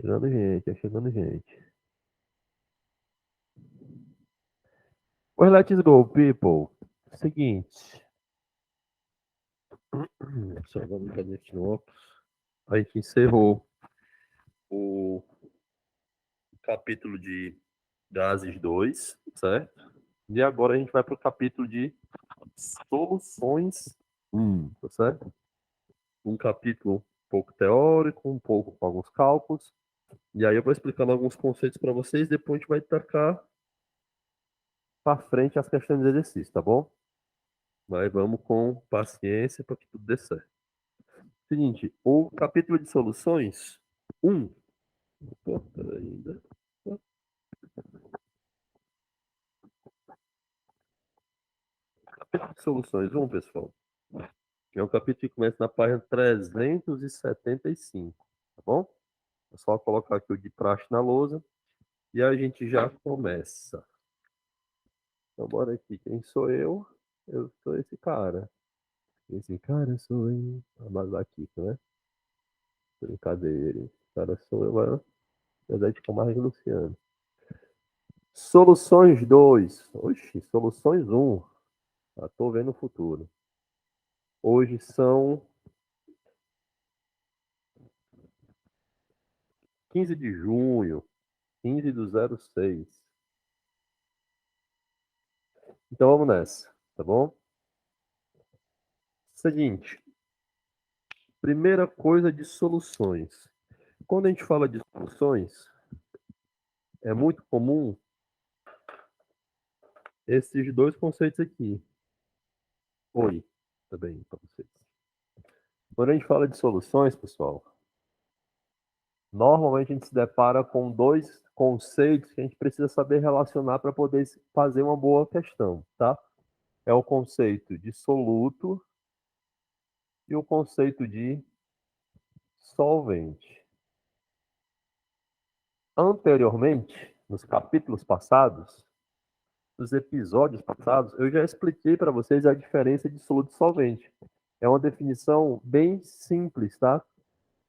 chegando gente, tá chegando gente. Well, let's go, people. Seguinte. Deixa eu dar uma olhadinha aqui no óculos. A gente encerrou o capítulo de gases 2, certo? E agora a gente vai para o capítulo de soluções 1, tá certo? Um capítulo um pouco teórico, um pouco com alguns cálculos. E aí eu vou explicando alguns conceitos para vocês, depois a gente vai tacar para frente as questões de exercício, tá bom? Mas vamos com paciência para que tudo dê certo. Seguinte, o capítulo de soluções 1. Ainda. Capítulo de soluções 1, pessoal. É um capítulo que começa na página 375, tá bom? É só colocar aqui o de praxe na lousa e a gente já começa. Então, bora aqui. Quem sou eu? Eu sou esse cara. Esse cara sou eu. A Mazaquita, né? Brincadeira. Esse cara sou eu, mas apesar de Camargo e Luciano. Soluções 2. Oxi, soluções 1. Já tô vendo o futuro. Hoje são 15 de junho, 15/06. Então vamos nessa, tá bom? Seguinte, primeira coisa de soluções. Quando a gente fala de soluções, é muito comum esses dois conceitos aqui. Oi, tá bem para vocês. Quando a gente fala de soluções, pessoal, normalmente a gente se depara com dois conceitos que a gente precisa saber relacionar para poder fazer uma boa questão, tá? É o conceito de soluto e o conceito de solvente. Anteriormente, nos capítulos passados, nos episódios passados, eu já expliquei para vocês a diferença de soluto e solvente. É uma definição bem simples, tá?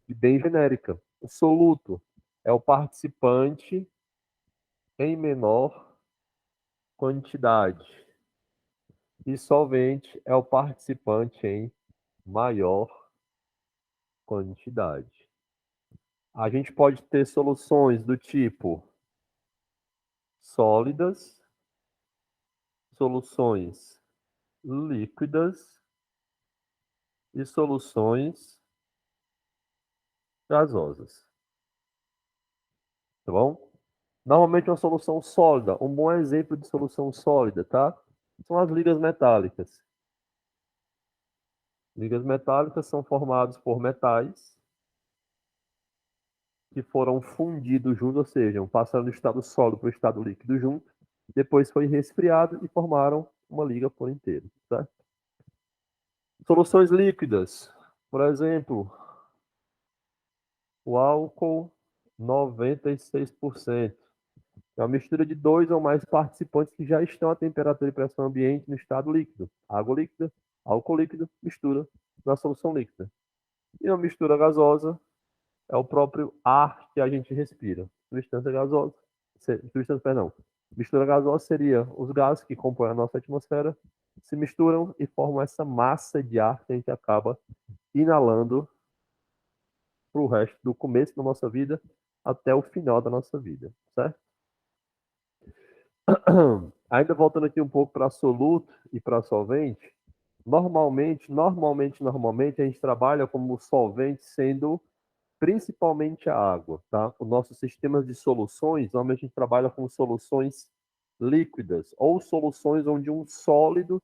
E bem genérica. O soluto é o participante em menor quantidade. E solvente é o participante em maior quantidade. A gente pode ter soluções do tipo sólidas, soluções líquidas e soluções gasosas. Tá bom? Normalmente uma solução sólida, um bom exemplo de solução sólida, tá? São as ligas metálicas. Ligas metálicas são formadas por metais que foram fundidos juntos, ou seja, passaram do estado sólido para o estado líquido junto, depois foi resfriado e formaram uma liga por inteiro, tá? Soluções líquidas, por exemplo, o álcool 96%. É uma mistura de dois ou mais participantes que já estão a temperatura e pressão ambiente no estado líquido. Água líquida, álcool líquido, mistura na solução líquida. E uma mistura gasosa é o próprio ar que a gente respira. Substância gasosa, perdão. Mistura gasosa seria os gases que compõem a nossa atmosfera se misturam e formam essa massa de ar que a gente acaba inalando para o resto do começo da nossa vida até o final da nossa vida, certo? Ainda voltando aqui um pouco para soluto e para solvente, normalmente a gente trabalha como solvente sendo principalmente a água, tá? Os nossos sistemas de soluções, normalmente a gente trabalha com soluções líquidas ou soluções onde um sólido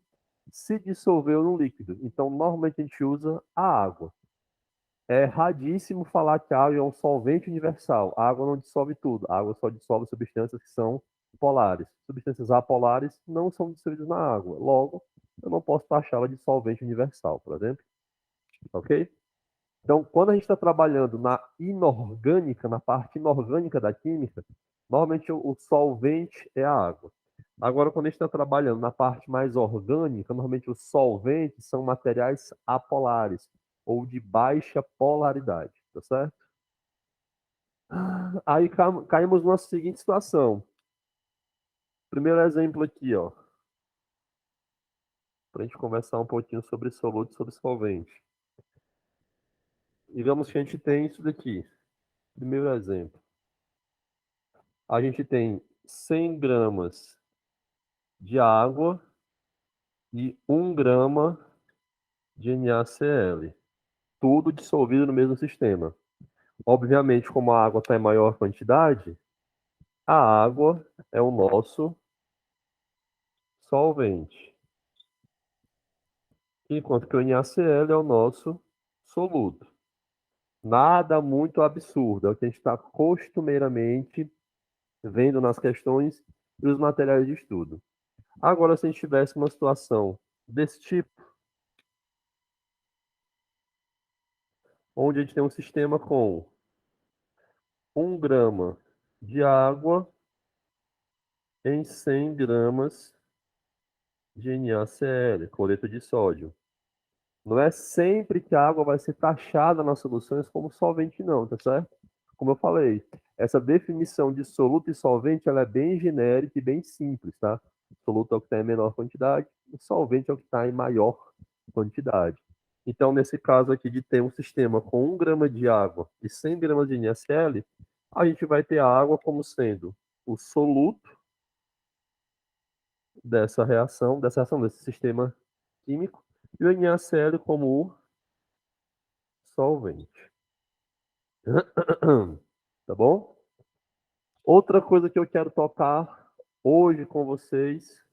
se dissolveu no líquido. Então, normalmente a gente usa a água. É radíssimo falar que a água é um solvente universal. A água não dissolve tudo. A água só dissolve substâncias que são polares. Substâncias apolares não são dissolvidas na água. Logo, eu não posso taxá-la de solvente universal, por exemplo. Ok? Então, quando a gente está trabalhando na inorgânica, na parte inorgânica da química, normalmente o solvente é a água. Agora, quando a gente está trabalhando na parte mais orgânica, normalmente os solventes são materiais apolares ou de baixa polaridade, tá certo? Aí caímos numa seguinte situação. Primeiro exemplo aqui, ó. Para a gente conversar um pouquinho sobre soluto e sobre solvente. Digamos que a gente tem isso daqui. Primeiro exemplo. A gente tem 100 gramas de água e 1 grama de NaCl. Tudo dissolvido no mesmo sistema. Obviamente, como a água está em maior quantidade, a água é o nosso solvente, enquanto que o NaCl é o nosso soluto. Nada muito absurdo, é o que a gente está costumeiramente vendo nas questões e os materiais de estudo. Agora, se a gente tivesse uma situação desse tipo, onde a gente tem um sistema com 1 grama de água em 100 gramas de NaCl, cloreto de sódio. Não é sempre que a água vai ser taxada nas soluções como solvente, não, tá certo? Como eu falei, essa definição de soluto e solvente ela é bem genérica e bem simples, tá? Soluto é o que está em menor quantidade, o solvente é o que está em maior quantidade. Então, nesse caso aqui de ter um sistema com 1 grama de água e 100 gramas de NaCl, a gente vai ter a água como sendo o soluto dessa reação desse sistema químico, e o NaCl como o solvente. Tá bom? Outra coisa que eu quero tocar hoje com vocês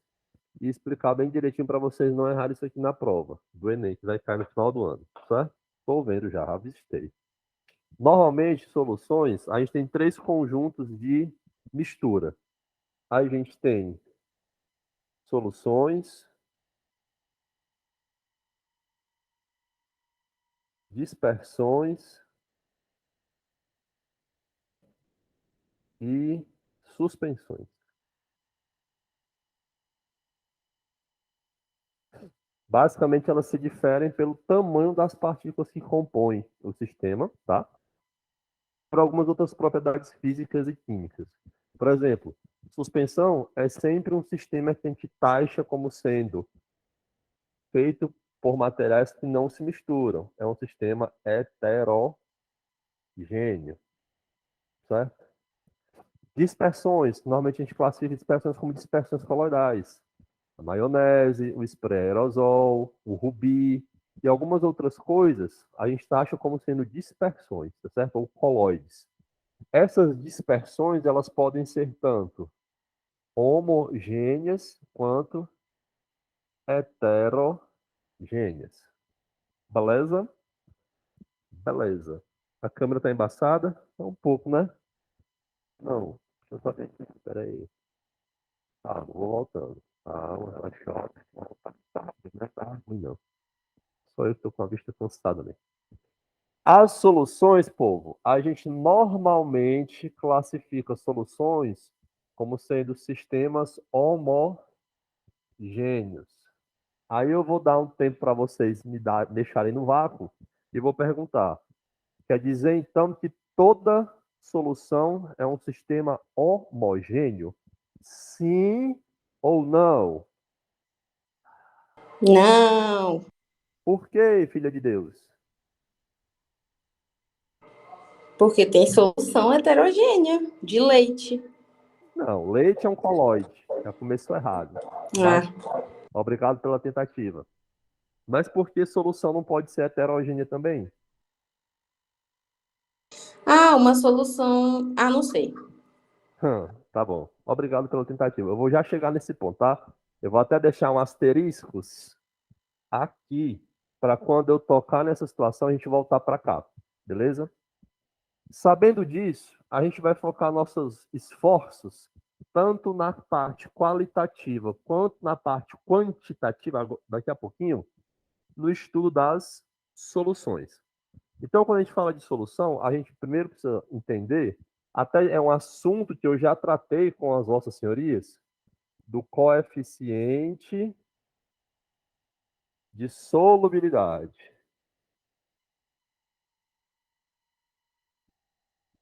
e explicar bem direitinho para vocês não errarem isso aqui na prova do Enem, que vai cair no final do ano, certo? Estou vendo já visitei. Normalmente, soluções, a gente tem 3 conjuntos de mistura. Aí a gente tem soluções, dispersões e suspensões. Basicamente, elas se diferem pelo tamanho das partículas que compõem o sistema, tá? Por algumas outras propriedades físicas e químicas. Por exemplo, suspensão é sempre um sistema que a gente taxa como sendo feito por materiais que não se misturam. É um sistema heterogêneo, certo? Dispersões, normalmente a gente classifica dispersões como dispersões coloidais. A maionese, o spray aerosol, o rubi e algumas outras coisas, a gente taxa como sendo dispersões, tá certo? Ou coloides. Essas dispersões, elas podem ser tanto homogêneas quanto heterogêneas. Beleza? Beleza. A câmera está embaçada? Tá um pouco, né? Não. Deixa eu só ver aqui. Espera aí. Tá, vou voltando. Calma, relaxa. Tá, não tá ruim, não. Só eu que estou com a vista cansada ali. As soluções, povo, a gente normalmente classifica soluções como sendo sistemas homogêneos. Aí eu vou dar um tempo para vocês deixarem no vácuo e vou perguntar. Quer dizer, então, que toda solução é um sistema homogêneo? Sim ou não? Não, Por quê, filha de Deus? porque tem solução heterogênea de leite. Não, leite é um coloide. Já começou errado, tá? Ah, Obrigado pela tentativa. Mas por que solução não pode ser heterogênea também? uma solução. Ah, não sei. Tá bom. Obrigado pela tentativa. Eu vou já chegar nesse ponto, tá? Eu vou até deixar um asteriscos aqui para quando eu tocar nessa situação a gente voltar para cá, beleza? Sabendo disso, a gente vai focar nossos esforços tanto na parte qualitativa quanto na parte quantitativa, daqui a pouquinho, no estudo das soluções. Então, quando a gente fala de solução, a gente primeiro precisa entender, até é um assunto que eu já tratei com as vossas senhorias, do coeficiente de solubilidade.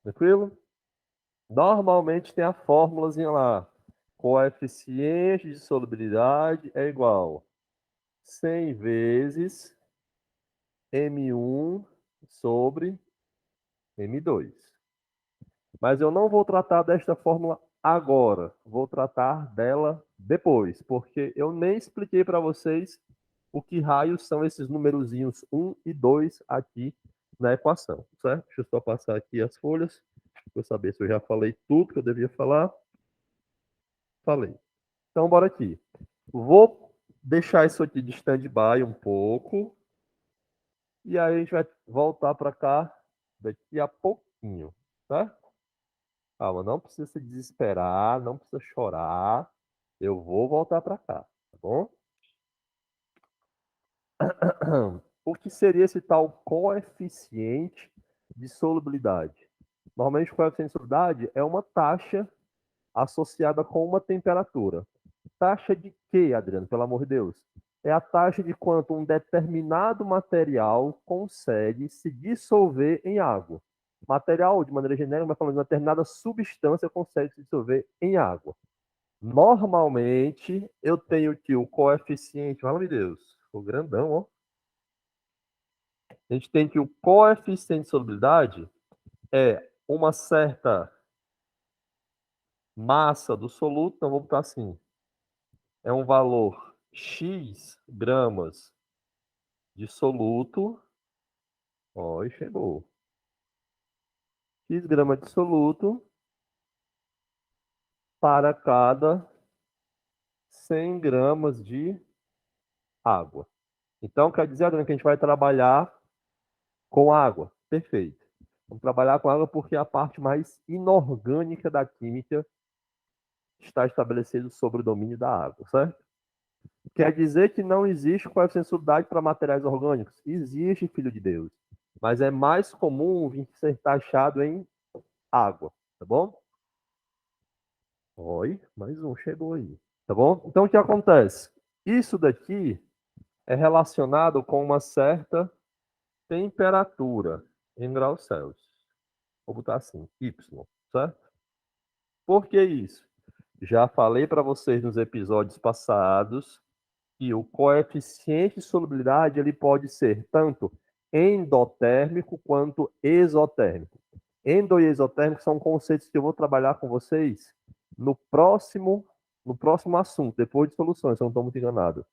Tranquilo? Normalmente tem a fórmulazinha lá. Coeficiente de solubilidade é igual 100 vezes M1 sobre M2. Mas eu não vou tratar desta fórmula agora. Vou tratar dela depois, porque eu nem expliquei para vocês o que raios são esses numerozinhos 1 e 2 aqui na equação, certo? Deixa eu só passar aqui as folhas, para eu saber se eu já falei tudo que eu devia falar. Falei. Então, bora aqui. Vou deixar isso aqui de stand-by um pouco, e aí a gente vai voltar para cá daqui a pouquinho, tá? Calma, não precisa se desesperar, não precisa chorar. Eu vou voltar para cá, tá bom? O que seria esse tal coeficiente de solubilidade? Normalmente, o coeficiente de solubilidade é uma taxa associada com uma temperatura. Taxa de quê, Adriano? Pelo amor de Deus. É a taxa de quanto um determinado material consegue se dissolver em água. Material, de maneira genérica, mas falando de uma determinada substância consegue se dissolver em água. Normalmente, eu tenho aqui o coeficiente, fala meu Deus, ficou grandão, ó. A gente tem que o coeficiente de solubilidade é uma certa massa do soluto, então vou botar assim, é um valor X gramas de soluto, ó, e chegou. X gramas de soluto para cada 100 gramas de água. Então, quer dizer, Adriano, que a gente vai trabalhar com água. Perfeito. Vamos trabalhar com água porque é a parte mais inorgânica da química está estabelecida sobre o domínio da água, certo? Quer dizer que não existe coeficiente de solubilidade para materiais orgânicos? Existe, filho de Deus. Mas é mais comum vir ser taxado em água, tá bom? Oi, mais um chegou aí, tá bom? Então, o que acontece? Isso daqui é relacionado com uma certa temperatura em graus Celsius. Vou botar assim, Y, certo? Por que isso? Já falei para vocês nos episódios passados que o coeficiente de solubilidade ele pode ser tanto endotérmico quanto exotérmico. Endo e exotérmico são conceitos que eu vou trabalhar com vocês no próximo assunto, depois de soluções, se eu não estou muito enganado.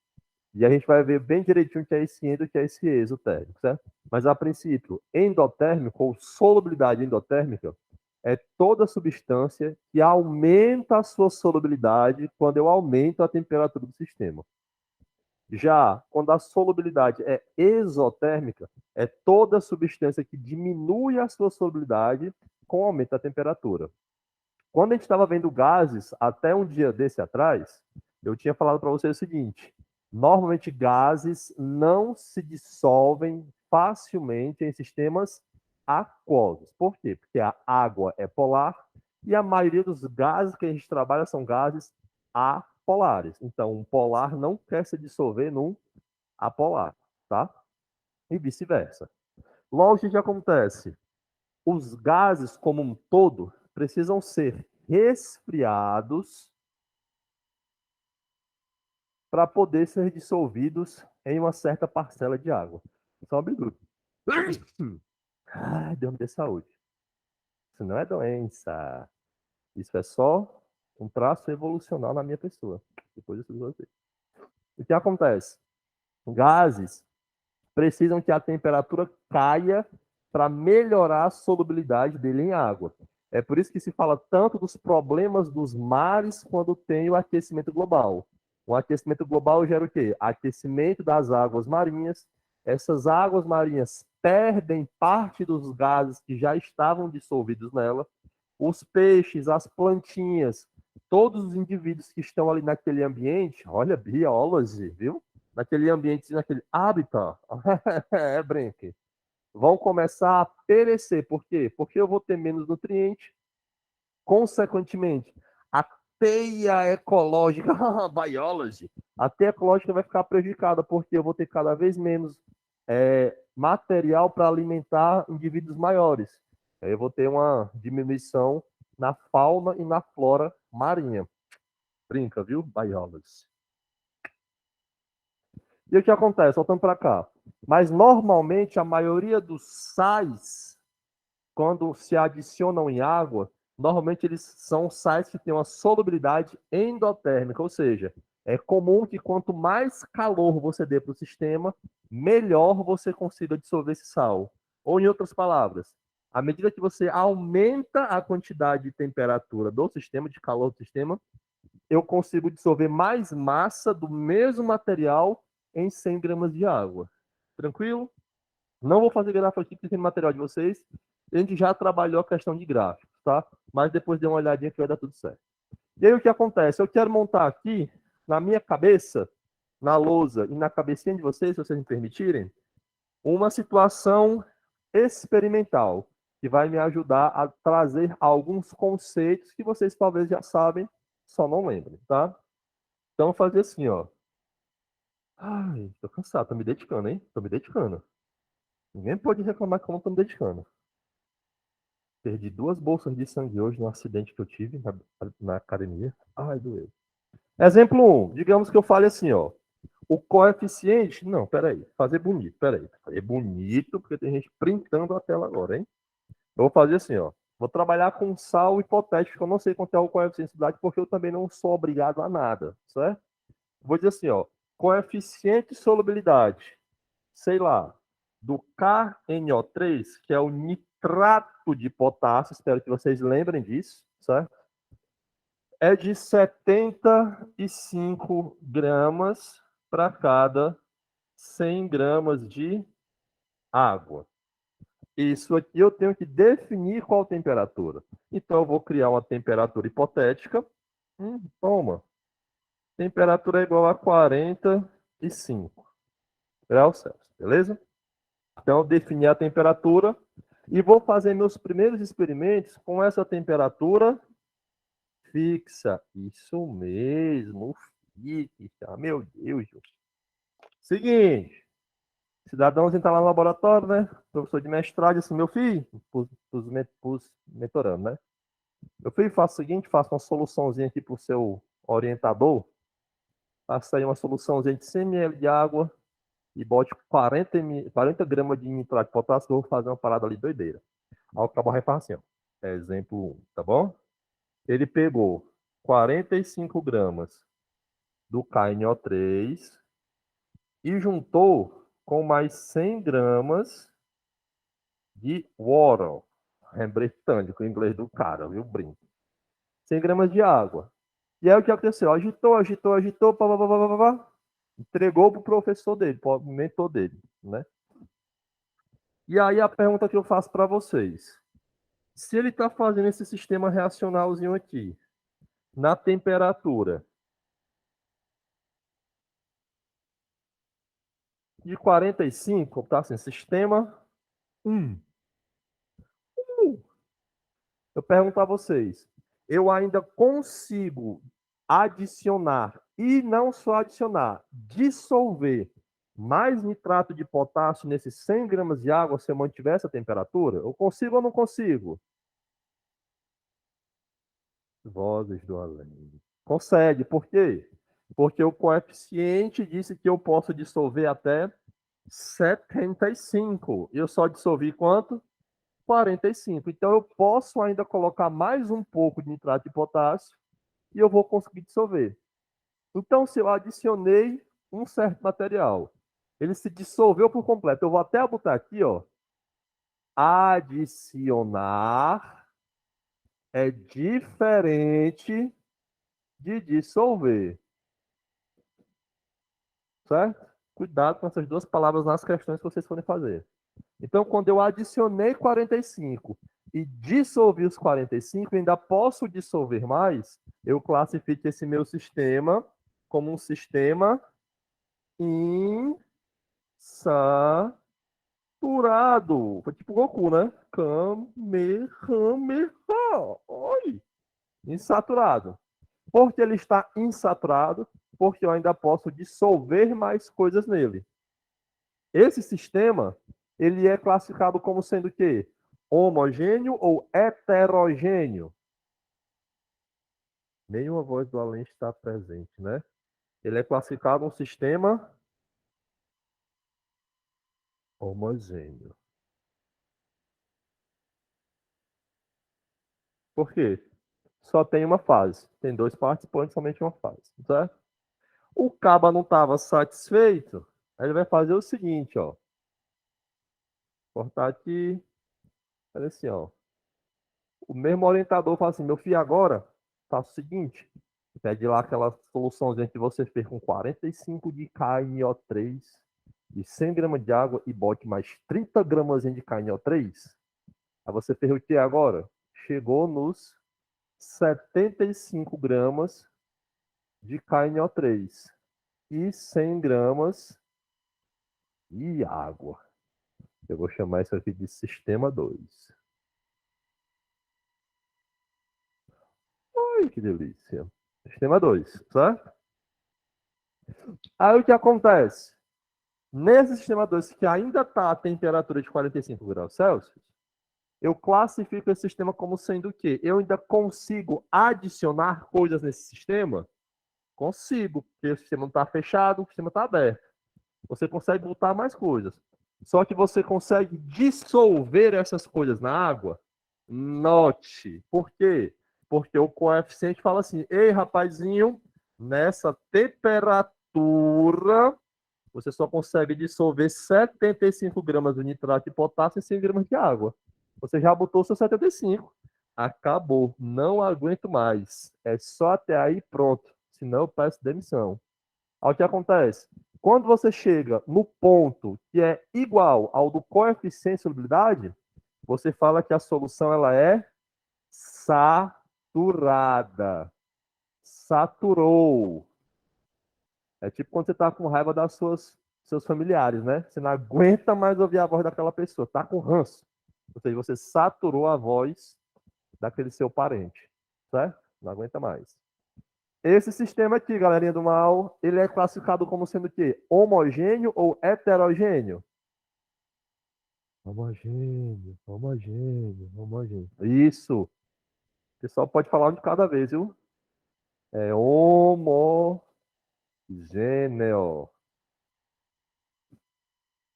E a gente vai ver bem direitinho o que é esse endo e o que é esse exotérmico, certo? Mas, a princípio, endotérmico ou solubilidade endotérmica é toda substância que aumenta a sua solubilidade quando eu aumento a temperatura do sistema. Já quando a solubilidade é exotérmica, é toda substância que diminui a sua solubilidade com o aumento da temperatura. Quando a gente estava vendo gases, até um dia desse atrás, eu tinha falado para você o seguinte: normalmente gases não se dissolvem facilmente em sistemas aquosos. Por quê? Porque a água é polar e a maioria dos gases que a gente trabalha são gases apolares. Então, um polar não quer se dissolver num apolar, tá? E vice-versa. Logo, o que acontece? Os gases, como um todo, precisam ser resfriados para poder ser dissolvidos em uma certa parcela de água. Só um minuto. Ai, Deus me dê saúde. Isso não é doença. Isso é só um traço evolucional na minha pessoa. Depois eu explico vocês. O que acontece? Gases precisam que a temperatura caia para melhorar a solubilidade dele em água. É por isso que se fala tanto dos problemas dos mares quando tem o aquecimento global. O aquecimento global gera o quê? Aquecimento das águas marinhas. Essas águas marinhas perdem parte dos gases que já estavam dissolvidos nela. Os peixes, as plantinhas, todos os indivíduos que estão ali naquele ambiente, olha, biology, viu? Naquele ambiente, naquele habitat, é, Brenk, vão começar a perecer. Por quê? Porque eu vou ter menos nutriente, consequentemente, a teia ecológica, biology, a teia ecológica vai ficar prejudicada, porque eu vou ter cada vez menos material para alimentar indivíduos maiores. Aí eu vou ter uma diminuição na fauna e na flora marinha. Brinca, viu, biólogos? E o que acontece? Voltando para cá. Mas, normalmente, a maioria dos sais, quando se adicionam em água, normalmente eles são sais que têm uma solubilidade endotérmica, ou seja, é comum que quanto mais calor você dê para o sistema, melhor você consiga dissolver esse sal. Ou, em outras palavras, à medida que você aumenta a quantidade de temperatura do sistema, de calor do sistema, eu consigo dissolver mais massa do mesmo material em 100 gramas de água. Tranquilo? Não vou fazer gráfico aqui, porque tem material de vocês. A gente já trabalhou a questão de gráficos, tá? Mas depois dê uma olhadinha que vai dar tudo certo. E aí o que acontece? Eu quero montar aqui, na minha cabeça, na lousa e na cabecinha de vocês, se vocês me permitirem, uma situação experimental que vai me ajudar a trazer alguns conceitos que vocês talvez já sabem, só não lembrem, tá? Então, fazer assim, ó. Ai, tô cansado, tô me dedicando, hein? Tô me dedicando. Ninguém pode reclamar que eu não tô me dedicando. Perdi 2 bolsas de sangue hoje no acidente que eu tive na academia. Ai, doeu. Exemplo 1. Digamos que eu fale assim, ó. O coeficiente... Não, peraí. Fazer bonito, peraí. É bonito, porque tem gente printando a tela agora, hein? Eu vou fazer assim, ó. Vou trabalhar com um sal hipotético, que eu não sei quanto é o coeficiente de solubilidade, porque eu também não sou obrigado a nada, certo? Vou dizer assim, ó. Coeficiente de solubilidade, sei lá, do KNO3, que é o nitrato de potássio, espero que vocês lembrem disso, certo? É de 75 gramas para cada 100 gramas de água. Isso aqui eu tenho que definir qual temperatura. Então, eu vou criar uma temperatura hipotética. Toma. Temperatura é igual a 45 graus Celsius, beleza? Então, eu defini a temperatura e vou fazer meus primeiros experimentos com essa temperatura fixa. Isso mesmo, fixa. Meu Deus. Seguinte, cidadãos entrar lá no laboratório, né? Professor de mestrado, assim, meu filho, pros mentorando, né? Meu filho, faça o seguinte, faça uma soluçãozinha aqui pro seu orientador. Faça aí uma soluçãozinha de 100 ml de água e bote 40 gramas de nitrato de potássio, que eu vou fazer uma parada ali doideira. Aí o cabo vai fazer assim, ó. Exemplo 1, tá bom? Ele pegou 45 gramas do KNO3 e juntou com mais 100 gramas de water. Lembrei com o inglês do cara, viu? Brinco. 100 gramas de água. E aí o que aconteceu? Agitou, pá, pá, pá, pá, pá, pá, entregou para o professor dele, para o mentor dele, né? E aí a pergunta que eu faço para vocês. Se ele está fazendo esse sistema reacionalzinho aqui, na temperatura de 45, tá assim, sistema 1. Eu pergunto a vocês, eu ainda consigo adicionar, e não só adicionar, dissolver mais nitrato de potássio nesses 100 gramas de água se eu mantiver essa temperatura? Eu consigo ou não consigo? Vozes do além. Consegue, por quê? Porque o coeficiente disse que eu posso dissolver até 75. Eu só dissolvi quanto? 45. Então, eu posso ainda colocar mais um pouco de nitrato de potássio e eu vou conseguir dissolver. Então, se eu adicionei um certo material, ele se dissolveu por completo. Eu vou até botar aqui, ó. Adicionar é diferente de dissolver. Certo? Cuidado com essas 2 palavras nas questões que vocês forem fazer. Então, quando eu adicionei 45 e dissolvi os 45, ainda posso dissolver mais, eu classifico esse meu sistema como um sistema insaturado. Foi tipo Goku, né? Kamehameha. Oi! Insaturado. Por que ele está insaturado? Porque eu ainda posso dissolver mais coisas nele. Esse sistema, ele é classificado como sendo o quê? Homogêneo ou heterogêneo? Nenhuma voz do além está presente, né? Ele é classificado um sistema homogêneo. Por quê? Só tem uma fase. Tem dois participantes, somente uma fase, certo? O caba não estava satisfeito, aí ele vai fazer o seguinte, ó. Cortar aqui. Olha assim, ó. O mesmo orientador fala assim, meu filho, agora faça o seguinte. Pede lá aquela soluçãozinha que você fez com 45 de KNO3 e 100 gramas de água e bote mais 30 gramas de KNO3. Aí você fez o que agora? Chegou nos 75 gramas de KNO3 e 100 gramas de água. Eu vou chamar isso aqui de sistema 2. Ai, que delícia. Sistema 2, certo? Aí o que acontece? Nesse sistema 2, que ainda está a temperatura de 45 graus Celsius, eu classifico esse sistema como sendo o quê? Eu ainda consigo adicionar coisas nesse sistema? Consigo, porque o sistema não está fechado, o sistema está aberto. Você consegue botar mais coisas. Só que você consegue dissolver essas coisas na água? Note. Por quê? Porque o coeficiente fala assim, ei, rapazinho, nessa temperatura, você só consegue dissolver 75 gramas de nitrato de potássio em 100 gramas de água. Você já botou seus 75. Acabou. Não aguento mais. É só até aí, pronto. Senão eu peço demissão. Aí o que acontece? Quando você chega no ponto que é igual ao do coeficiente de solubilidade, você fala que a solução ela é saturada. Saturou. É tipo quando você está com raiva das seus familiares, né? Você não aguenta mais ouvir a voz daquela pessoa, tá com ranço. Ou seja, você saturou a voz daquele seu parente, certo? Não aguenta mais. Esse sistema aqui, galerinha do mal, ele é classificado como sendo o quê? Homogêneo ou heterogêneo? Homogêneo, homogêneo, homogêneo. Isso. O pessoal pode falar um de cada vez, viu? É homogêneo.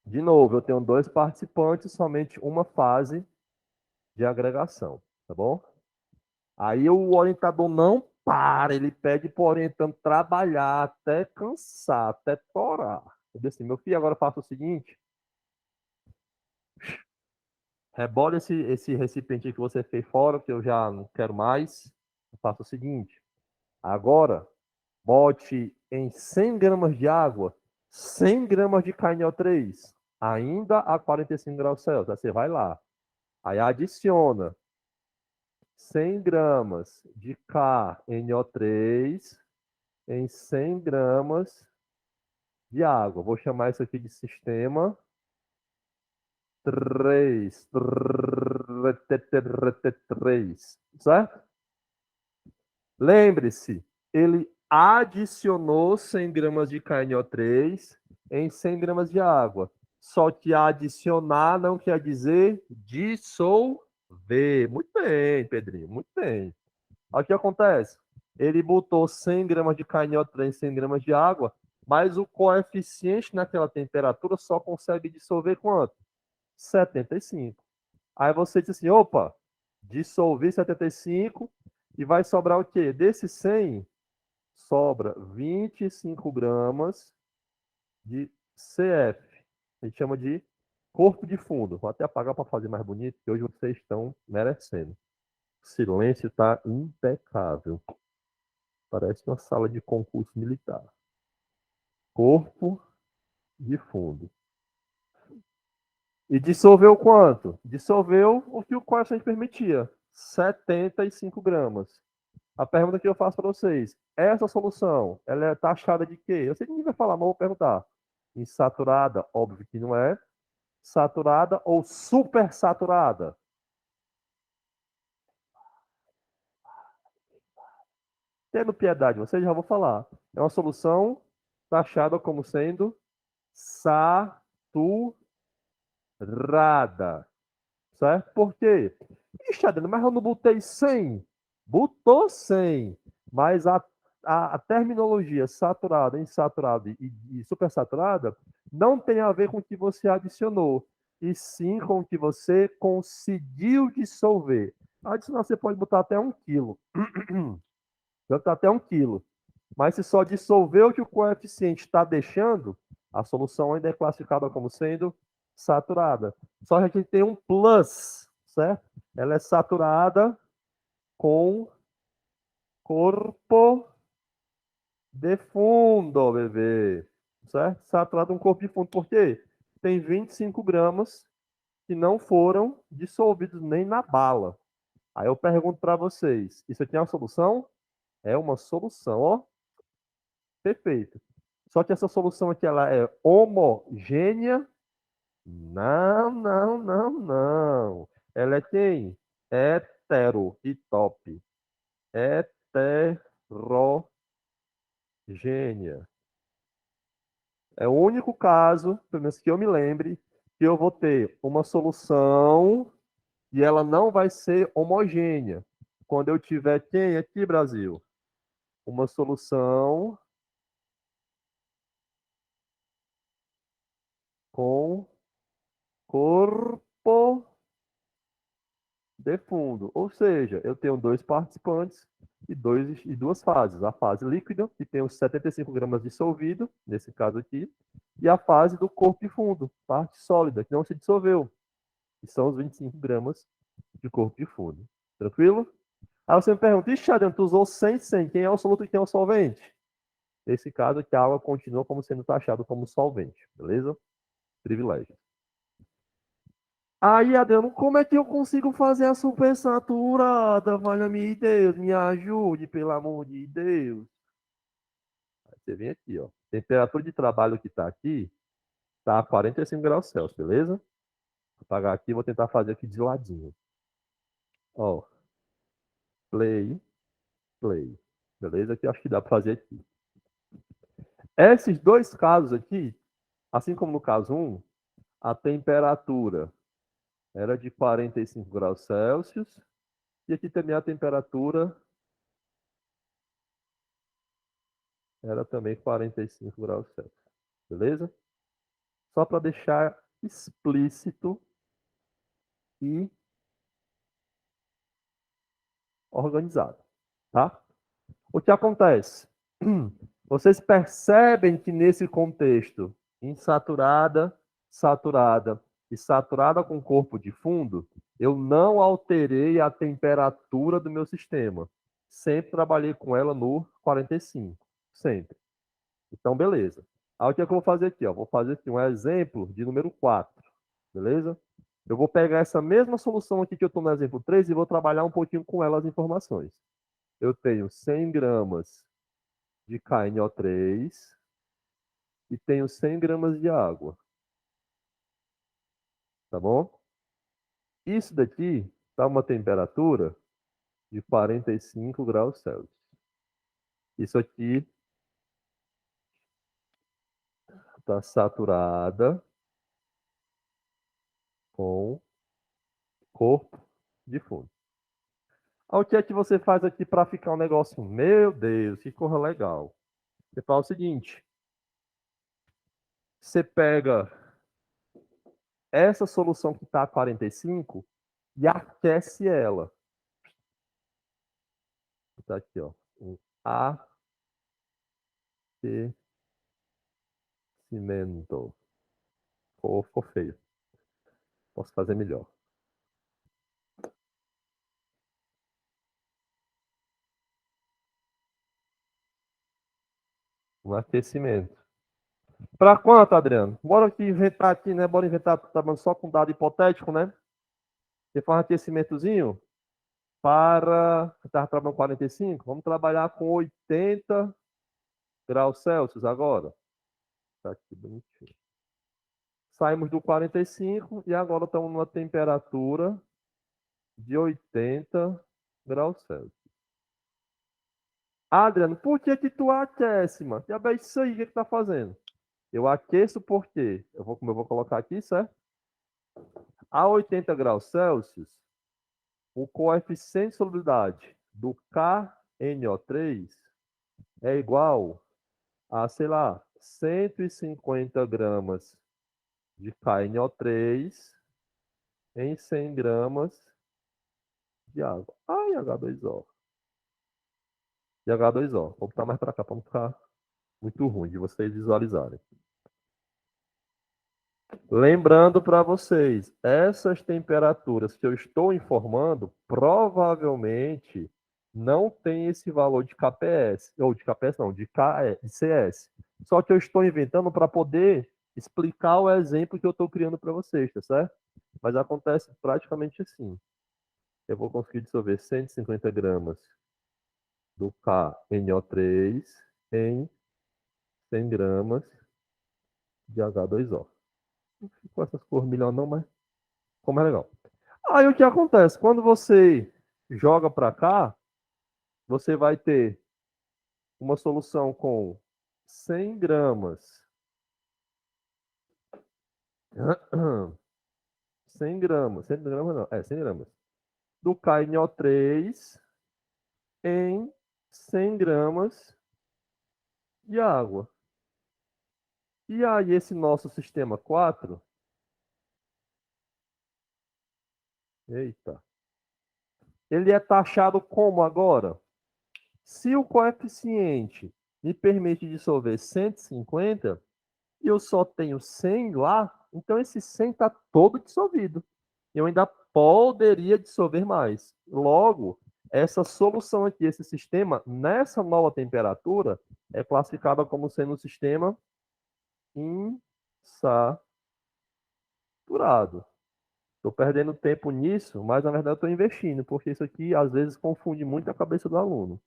De novo, eu tenho dois participantes, somente uma fase de agregação, tá bom? Aí o orientador não para, ele pede para o orientando trabalhar até cansar, até torar. Eu disse assim, meu filho, agora faça o seguinte, rebola esse recipiente que você fez fora, que eu já não quero mais. Faça o seguinte, agora bote em 100 gramas de água, 100 gramas de KNO3, ainda a 45 graus Celsius. Aí você vai lá, aí adiciona 100 gramas de KNO3 em 100 gramas de água. Vou chamar isso aqui de sistema 3. 3, certo? Lembre-se, ele adicionou 100 gramas de KNO3 em 100 gramas de água. Só que adicionar não quer dizer dissolver. Muito bem, Pedrinho, muito bem. Aí o que acontece? Ele botou 100 gramas de KNO3 em 100 gramas de água, mas o coeficiente naquela temperatura só consegue dissolver quanto? 75. Aí você diz assim, opa, dissolvi 75 e vai sobrar o quê? Desses 100, sobra 25 gramas de CF. A gente chama de corpo de fundo. Vou até apagar para fazer mais bonito, que hoje vocês estão merecendo. O silêncio está impecável. Parece uma sala de concurso militar. Corpo de fundo. E dissolveu quanto? Dissolveu o que o coeficiente permitia. 75 gramas. A pergunta que eu faço para vocês. Essa solução, ela é taxada de quê? Eu sei que ninguém vai falar, mas eu vou perguntar. Insaturada? Óbvio que não é. Saturada ou supersaturada? Tendo piedade, vocês já vou falar. É uma solução taxada como sendo saturada. Certo? Por quê? Ixi, Adriano, mas eu não botei 100. Botou 100. Mas a terminologia saturada, insaturada e supersaturada não tem a ver com o que você adicionou, e sim com o que você conseguiu dissolver. Adicionar, você pode botar até 1 quilo. Botar até 1 quilo. Mas se só dissolver o que o coeficiente está deixando, a solução ainda é classificada como sendo saturada. Só que aqui tem um plus, certo? Ela é saturada com corpo de fundo, bebê. Certo? Saturada com corpo de fundo. Por quê? Tem 25 gramas que não foram dissolvidos nem na bala. Aí eu pergunto para vocês, isso aqui é uma solução? É uma solução, ó. Perfeito. Só que essa solução aqui, ela é homogênea? Não, não, não, não. Ela é quem? Hetero e top. Heterogênea. É o único caso, pelo menos que eu me lembre, que eu vou ter uma solução e ela não vai ser homogênea. Quando eu tiver quem aqui, Brasil? Uma solução com corpo de fundo. Ou seja, eu tenho dois participantes e duas fases. A fase líquida, que tem os 75 gramas dissolvido, nesse caso aqui, e a fase do corpo de fundo, parte sólida, que não se dissolveu, que são os 25 gramas de corpo de fundo. Tranquilo? Aí você me pergunta, ixi, Adriano, tu usou 100, quem é o soluto e quem é o solvente? Nesse caso aqui, a água continua como sendo taxada como solvente, beleza? Privilégio. Aí, Adriano, como é que eu consigo fazer a supersaturada? Valha-me Deus, me ajude, pelo amor de Deus. Aí você vem aqui, ó. Temperatura de trabalho que está aqui, tá a 45 graus Celsius, beleza? Vou apagar aqui, vou tentar fazer aqui de ladinho. Ó, play, play. Beleza? Aqui acho que dá para fazer aqui. Esses dois casos aqui, assim como no caso 1, a temperatura era de 45 graus Celsius. E aqui também a temperatura era também 45 graus Celsius. Beleza? Só para deixar explícito e organizado. Tá? O que acontece? Vocês percebem que nesse contexto, insaturada, saturada e saturada com corpo de fundo, eu não alterei a temperatura do meu sistema. Sempre trabalhei com ela no 45. Sempre. Então, beleza. Aí o que é que eu vou fazer aqui? Ó? Vou fazer aqui um exemplo de número 4. Beleza? Eu vou pegar essa mesma solução aqui que eu estou no exemplo 3 e vou trabalhar um pouquinho com ela as informações. Eu tenho 100 gramas de KNO3 e tenho 100 gramas de água. Tá bom? Isso daqui está uma temperatura de 45 graus Celsius. Isso aqui está saturada com corpo de fundo. O que é que você faz aqui para ficar um negócio? Meu Deus, que coisa legal. Você faz o seguinte: você pega essa solução que está a 45 e aquece ela. Está aqui, ó. Um aquecimento. Ficou feio. Posso fazer melhor. Um aquecimento. Para quanto, Adriano? Bora aqui inventar aqui, né? Bora inventar, trabalhando só com dado hipotético, né? Você faz um aquecimentozinho para... Você estava trabalhando 45? Vamos trabalhar com 80 graus Celsius agora. Tá aqui bonitinho. Saímos do 45 e agora estamos numa temperatura de 80 graus Celsius. Adriano, por que que tu aquece, mano? Já é isso aí, o que que tá fazendo? Eu aqueço porque, como eu vou colocar aqui, certo? A 80 graus Celsius, o coeficiente de solubilidade do K NO3 é igual a, sei lá, 150 gramas de KNO3 em 100 gramas de água. Ai, H2O. E H2O. Vou botar mais para cá para não ficar muito ruim de vocês visualizarem. Lembrando para vocês, essas temperaturas que eu estou informando provavelmente não tem esse valor de KPS, ou de KPS não, de CS. Só que eu estou inventando para poder explicar o exemplo que eu estou criando para vocês, tá certo? Mas acontece praticamente assim. Eu vou conseguir dissolver 150 gramas do KNO3 em 100 gramas de H2O. Não ficou essas cores melhor não, mas como é legal. Aí o que acontece? Quando você joga para cá, você vai ter uma solução com 100 gramas, 100 gramas, 100 gramas não, 100 gramas, do KNO3 em 100 gramas de água. E aí esse nosso sistema 4, eita, ele é taxado como agora? Se o coeficiente me permite dissolver 150 e eu só tenho 100 lá, então esse 100 está todo dissolvido. Eu ainda poderia dissolver mais. Logo, essa solução aqui, esse sistema, nessa nova temperatura, é classificada como sendo um sistema insaturado. Estou perdendo tempo nisso, mas na verdade estou investindo, porque isso aqui às vezes confunde muito a cabeça do aluno.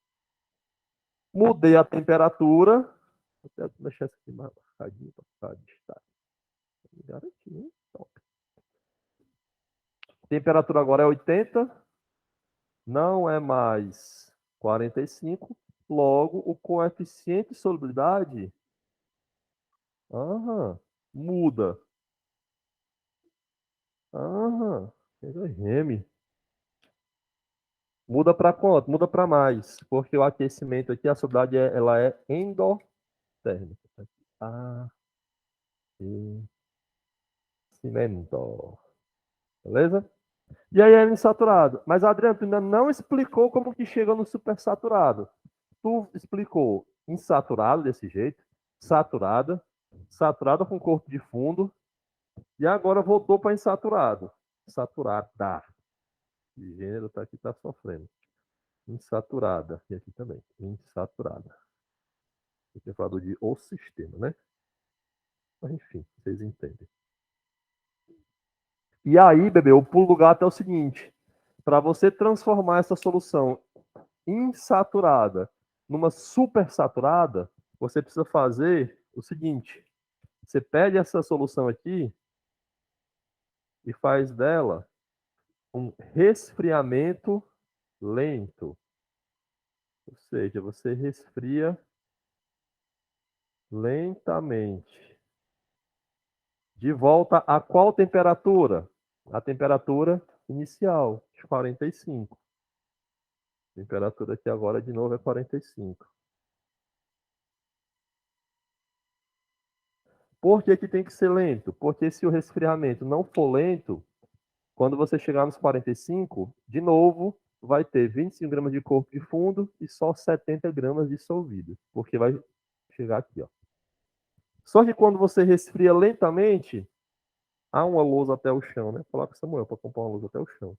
Mudei a temperatura. Vou até deixar isso aqui mais marcadinho para ficar destaque. Garantir, top. Temperatura agora é 80, não é mais 45. Logo, o coeficiente de solubilidade muda. Geme. Muda para quanto? Muda para mais, porque o aquecimento aqui, a solubilidade ela é endotérmica. Aquecimento. Beleza? E aí é insaturado. Mas, Adriano, tu ainda não explicou como que chega no supersaturado. Tu explicou insaturado desse jeito, saturada, saturada com corpo de fundo, e agora voltou para insaturado. Saturada. O gênero tá aqui, tá sofrendo. Insaturada. E aqui também. Insaturada. Eu tinha falado de o sistema, né? Mas enfim, vocês entendem. E aí, bebê, o pulo do gato é o seguinte. Para você transformar essa solução insaturada numa supersaturada, você precisa fazer o seguinte. Você pega essa solução aqui e faz dela um resfriamento lento. Ou seja, você resfria lentamente. De volta a qual temperatura? A temperatura inicial, de 45. A temperatura aqui agora de novo é 45. Por que que tem que ser lento? Porque se o resfriamento não for lento, quando você chegar nos 45, de novo, vai ter 25 gramas de corpo de fundo e só 70 gramas dissolvido, porque vai chegar aqui, ó. Só que quando você resfria lentamente, há uma lousa até o chão, né? Vou falar com o Samuel para comprar uma lousa até o chão.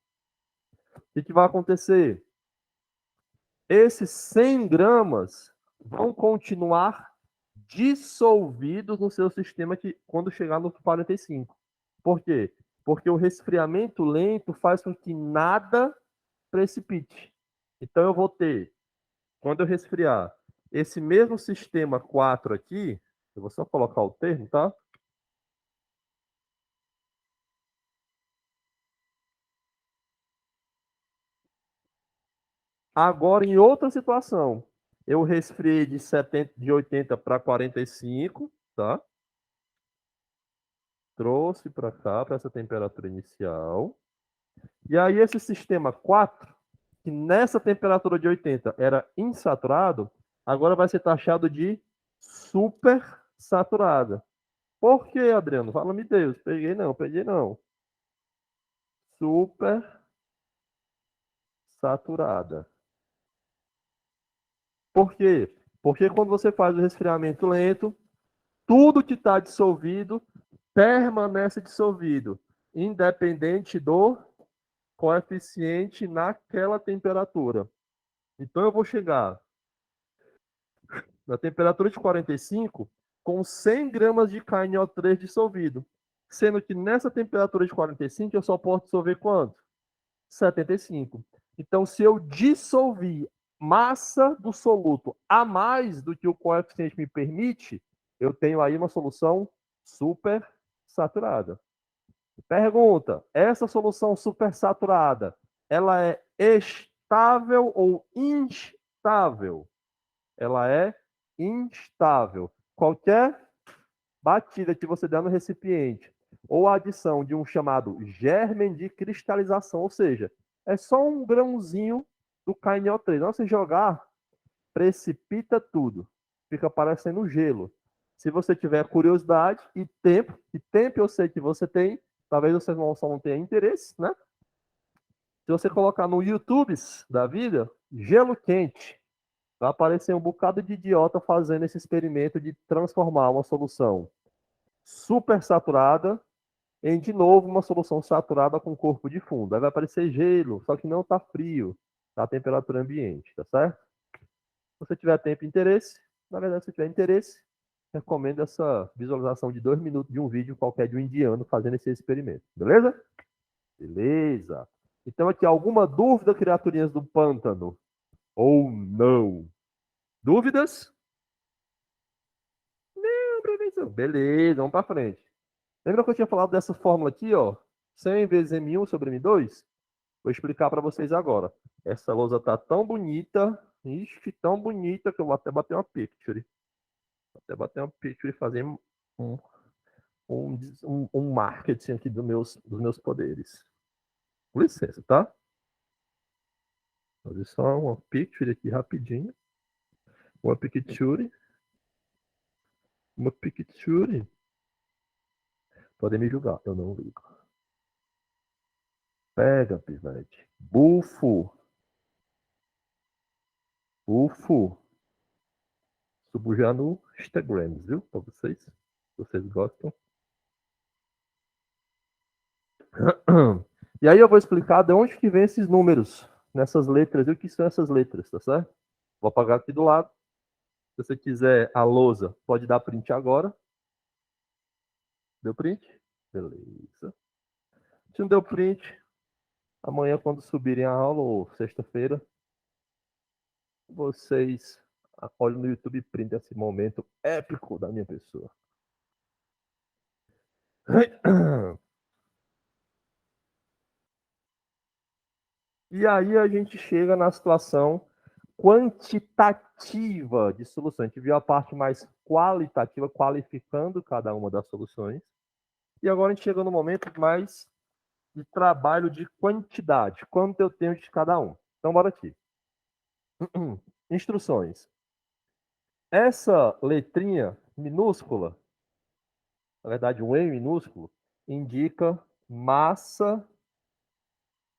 O que vai acontecer? Esses 100 gramas vão continuar dissolvidos no seu sistema quando chegar no 45. Por quê? Porque o resfriamento lento faz com que nada precipite. Então eu vou ter, quando eu resfriar, esse mesmo sistema 4 aqui, eu vou só colocar o termo, tá? Agora, em outra situação, eu resfriei de 80 para 45, tá? Trouxe para cá, para essa temperatura inicial. E aí, esse sistema 4, que nessa temperatura de 80 era insaturado, agora vai ser taxado de supersaturada. Por quê, Adriano? Fala-me Deus. Peguei não. Supersaturada. Por quê? Porque quando você faz o resfriamento lento, tudo que está dissolvido permanece dissolvido, independente do coeficiente naquela temperatura. Então eu vou chegar na temperatura de 45 com 100 gramas de KNO3 dissolvido, sendo que nessa temperatura de 45 eu só posso dissolver quanto? 75. Então, se eu dissolver massa do soluto a mais do que o coeficiente me permite, eu tenho aí uma solução super saturada. Pergunta: essa solução supersaturada, ela é estável ou instável? Ela é instável. Qualquer batida que você der no recipiente ou a adição de um chamado germen de cristalização, ou seja, é só um grãozinho do KNO3. Não, se jogar, precipita tudo. Fica parecendo gelo. Se você tiver curiosidade e tempo eu sei que você tem, talvez você só não tenha interesse, né? Se você colocar no YouTube da vida, gelo quente, vai aparecer um bocado de idiota fazendo esse experimento de transformar uma solução super saturada em, de novo, uma solução saturada com corpo de fundo. Aí vai aparecer gelo, só que não está frio, está a temperatura ambiente, tá certo? Se você tiver tempo e interesse, na verdade, se tiver interesse, recomendo essa visualização de 2 minutos de um vídeo qualquer de um indiano fazendo esse experimento. Beleza? Beleza. Então, aqui, alguma dúvida, criaturinhas do pântano? Ou não? Dúvidas? Não, professor. Beleza, vamos para frente. Lembra que eu tinha falado dessa fórmula aqui, ó? 100 vezes M1 sobre M2? Vou explicar para vocês agora. Essa lousa tá tão bonita, ixi, tão bonita, que eu vou até bater uma picture. Vou até bater uma picture e fazer um, um marketing aqui dos meus poderes. Com licença, tá? Vou fazer só uma picture aqui rapidinho. Uma picture. Uma picture. Podem me julgar, eu não ligo. Pega, pivete. Bufo. Bufo. Subo já no Instagram, viu? Para vocês. Se vocês gostam. E aí eu vou explicar de onde que vem esses números nessas letras e o que são essas letras, tá certo? Vou apagar aqui do lado. Se você quiser a lousa, pode dar print agora. Deu print? Beleza. Se não deu print, amanhã quando subirem a aula, ou sexta-feira, vocês olhem no YouTube e printem esse momento épico da minha pessoa. E aí a gente chega na situação quantitativa de solução. A gente viu a parte mais qualitativa, qualificando cada uma das soluções. E agora a gente chega no momento mais de trabalho de quantidade. Quanto eu tenho de cada um. Então, bora aqui. Instruções. Essa letrinha minúscula, na verdade um E minúsculo, indica massa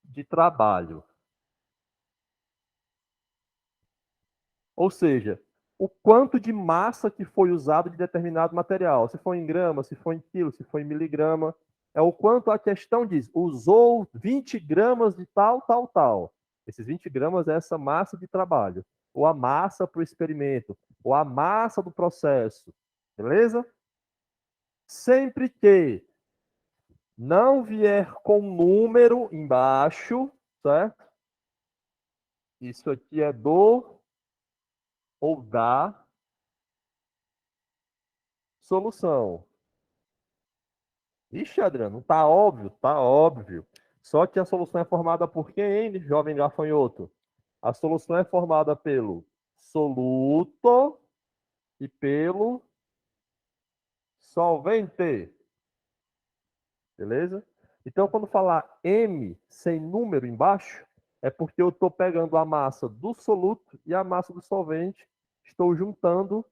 de trabalho. Ou seja, o quanto de massa que foi usado de determinado material. Se for em grama, se for em quilo, se for em miligrama. É o quanto a questão diz. Usou 20 gramas de tal, tal, tal. Esses 20 gramas é essa massa de trabalho. Ou a massa para o experimento. Ou a massa do processo. Beleza? Sempre que não vier com número embaixo, certo? Isso aqui é do ou da solução. Ixi, Adriano, tá óbvio, tá óbvio. Só que a solução é formada por quem, hein, jovem gafanhoto? A solução é formada pelo soluto e pelo solvente. Beleza? Então, quando falar M sem número embaixo, É porque eu estou pegando a massa do soluto e a massa do solvente, estou juntando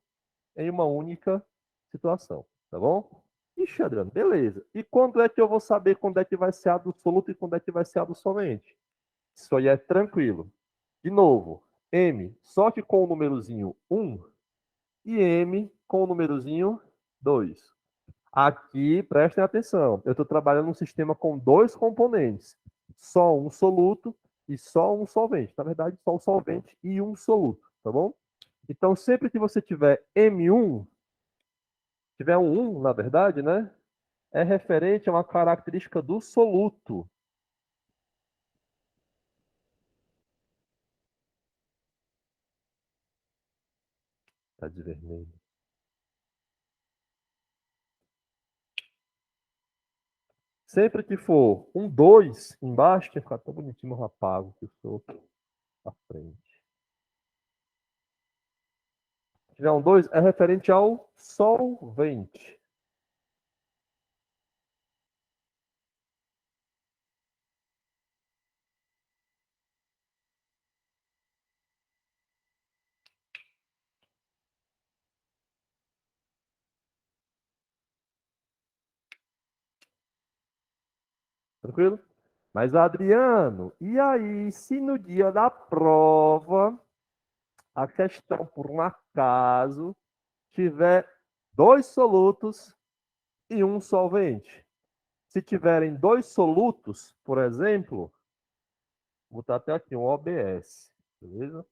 em uma única situação, tá bom? Ixi, Adriano, beleza. E quando é que eu vou saber quando é que vai ser a do soluto e quando é que vai ser a do solvente? Isso aí é tranquilo. De novo, M só que com o númerozinho 1 e M com o númerozinho 2. Aqui, prestem atenção, eu estou trabalhando um sistema com dois componentes, só um soluto e só um solvente. Na verdade, só um solvente e um soluto, tá bom? Então, sempre que você tiver M1, tiver um 1, na verdade, né? É referente a uma característica do soluto. Tá de vermelho. Sempre que for um 2 embaixo, que ficar tão bonitinho, eu apago que eu sou à frente. Se tiver um 2, é referente ao solvente. Tranquilo? Mas, Adriano, e aí, se no dia da prova, a questão, por um acaso, tiver dois solutos e um solvente? Se tiverem dois solutos, por exemplo, vou botar até aqui um OBS, beleza?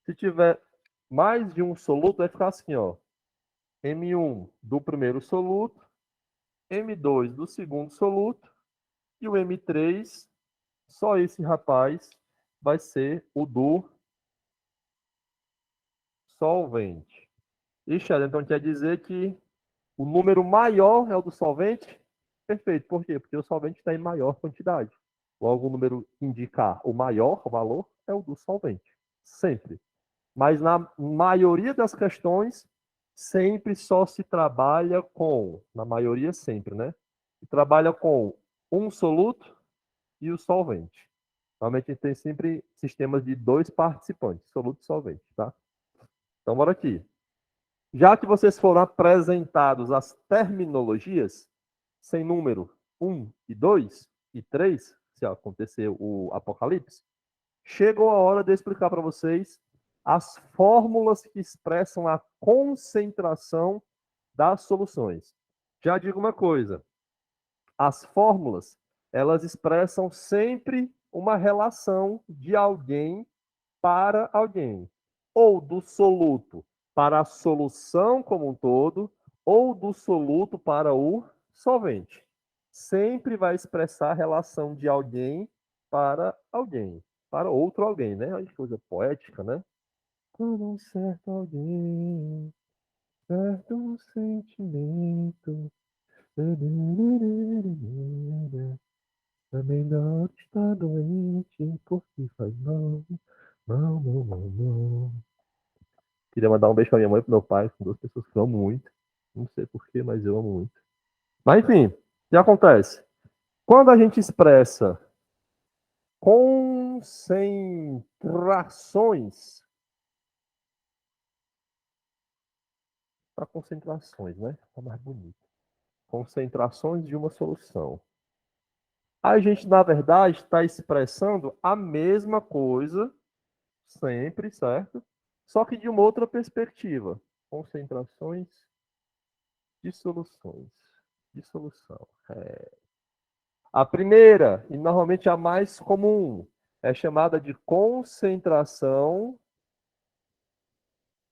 Se tiver mais de um soluto, vai ficar assim, ó. M1 do primeiro soluto, M2 do segundo soluto e o M3, só esse rapaz vai ser o do solvente. Ixi, então quer dizer que o número maior é o do solvente? Perfeito. Por quê? Porque o solvente está em maior quantidade. Logo, o número que indicar o maior valor é o do solvente. Sempre. Mas na maioria das questões, sempre só se trabalha com, na maioria sempre, né? Se trabalha com um soluto e o solvente. Normalmente a gente tem sempre sistemas de dois participantes, soluto e solvente, tá? Então, bora aqui. Já que vocês foram apresentados as terminologias, sem número 1 e 2 e 3, se acontecer o apocalipse, chegou a hora de eu explicar para vocês as fórmulas que expressam a concentração das soluções. Já digo uma coisa, as fórmulas, elas expressam sempre uma relação de alguém para alguém, ou do soluto para a solução como um todo, ou do soluto para o solvente. Sempre vai expressar a relação de alguém, para outro alguém, né? Olha que coisa poética, né? Por um certo alguém, certo sentimento. Também não está doente, porque faz mal, mal, mal, mal, mal. Queria mandar um beijo pra minha mãe e pro meu pai, são duas pessoas que eu amo muito. Não sei porquê, mas eu amo muito. Mas enfim, o que acontece? Quando a gente expressa concentrações, para concentrações, né? Tá mais bonito. Concentrações de uma solução. A gente, na verdade, está expressando a mesma coisa, sempre, certo? Só que de uma outra perspectiva. Concentrações de soluções. De solução. A primeira, e normalmente a mais comum, é chamada de concentração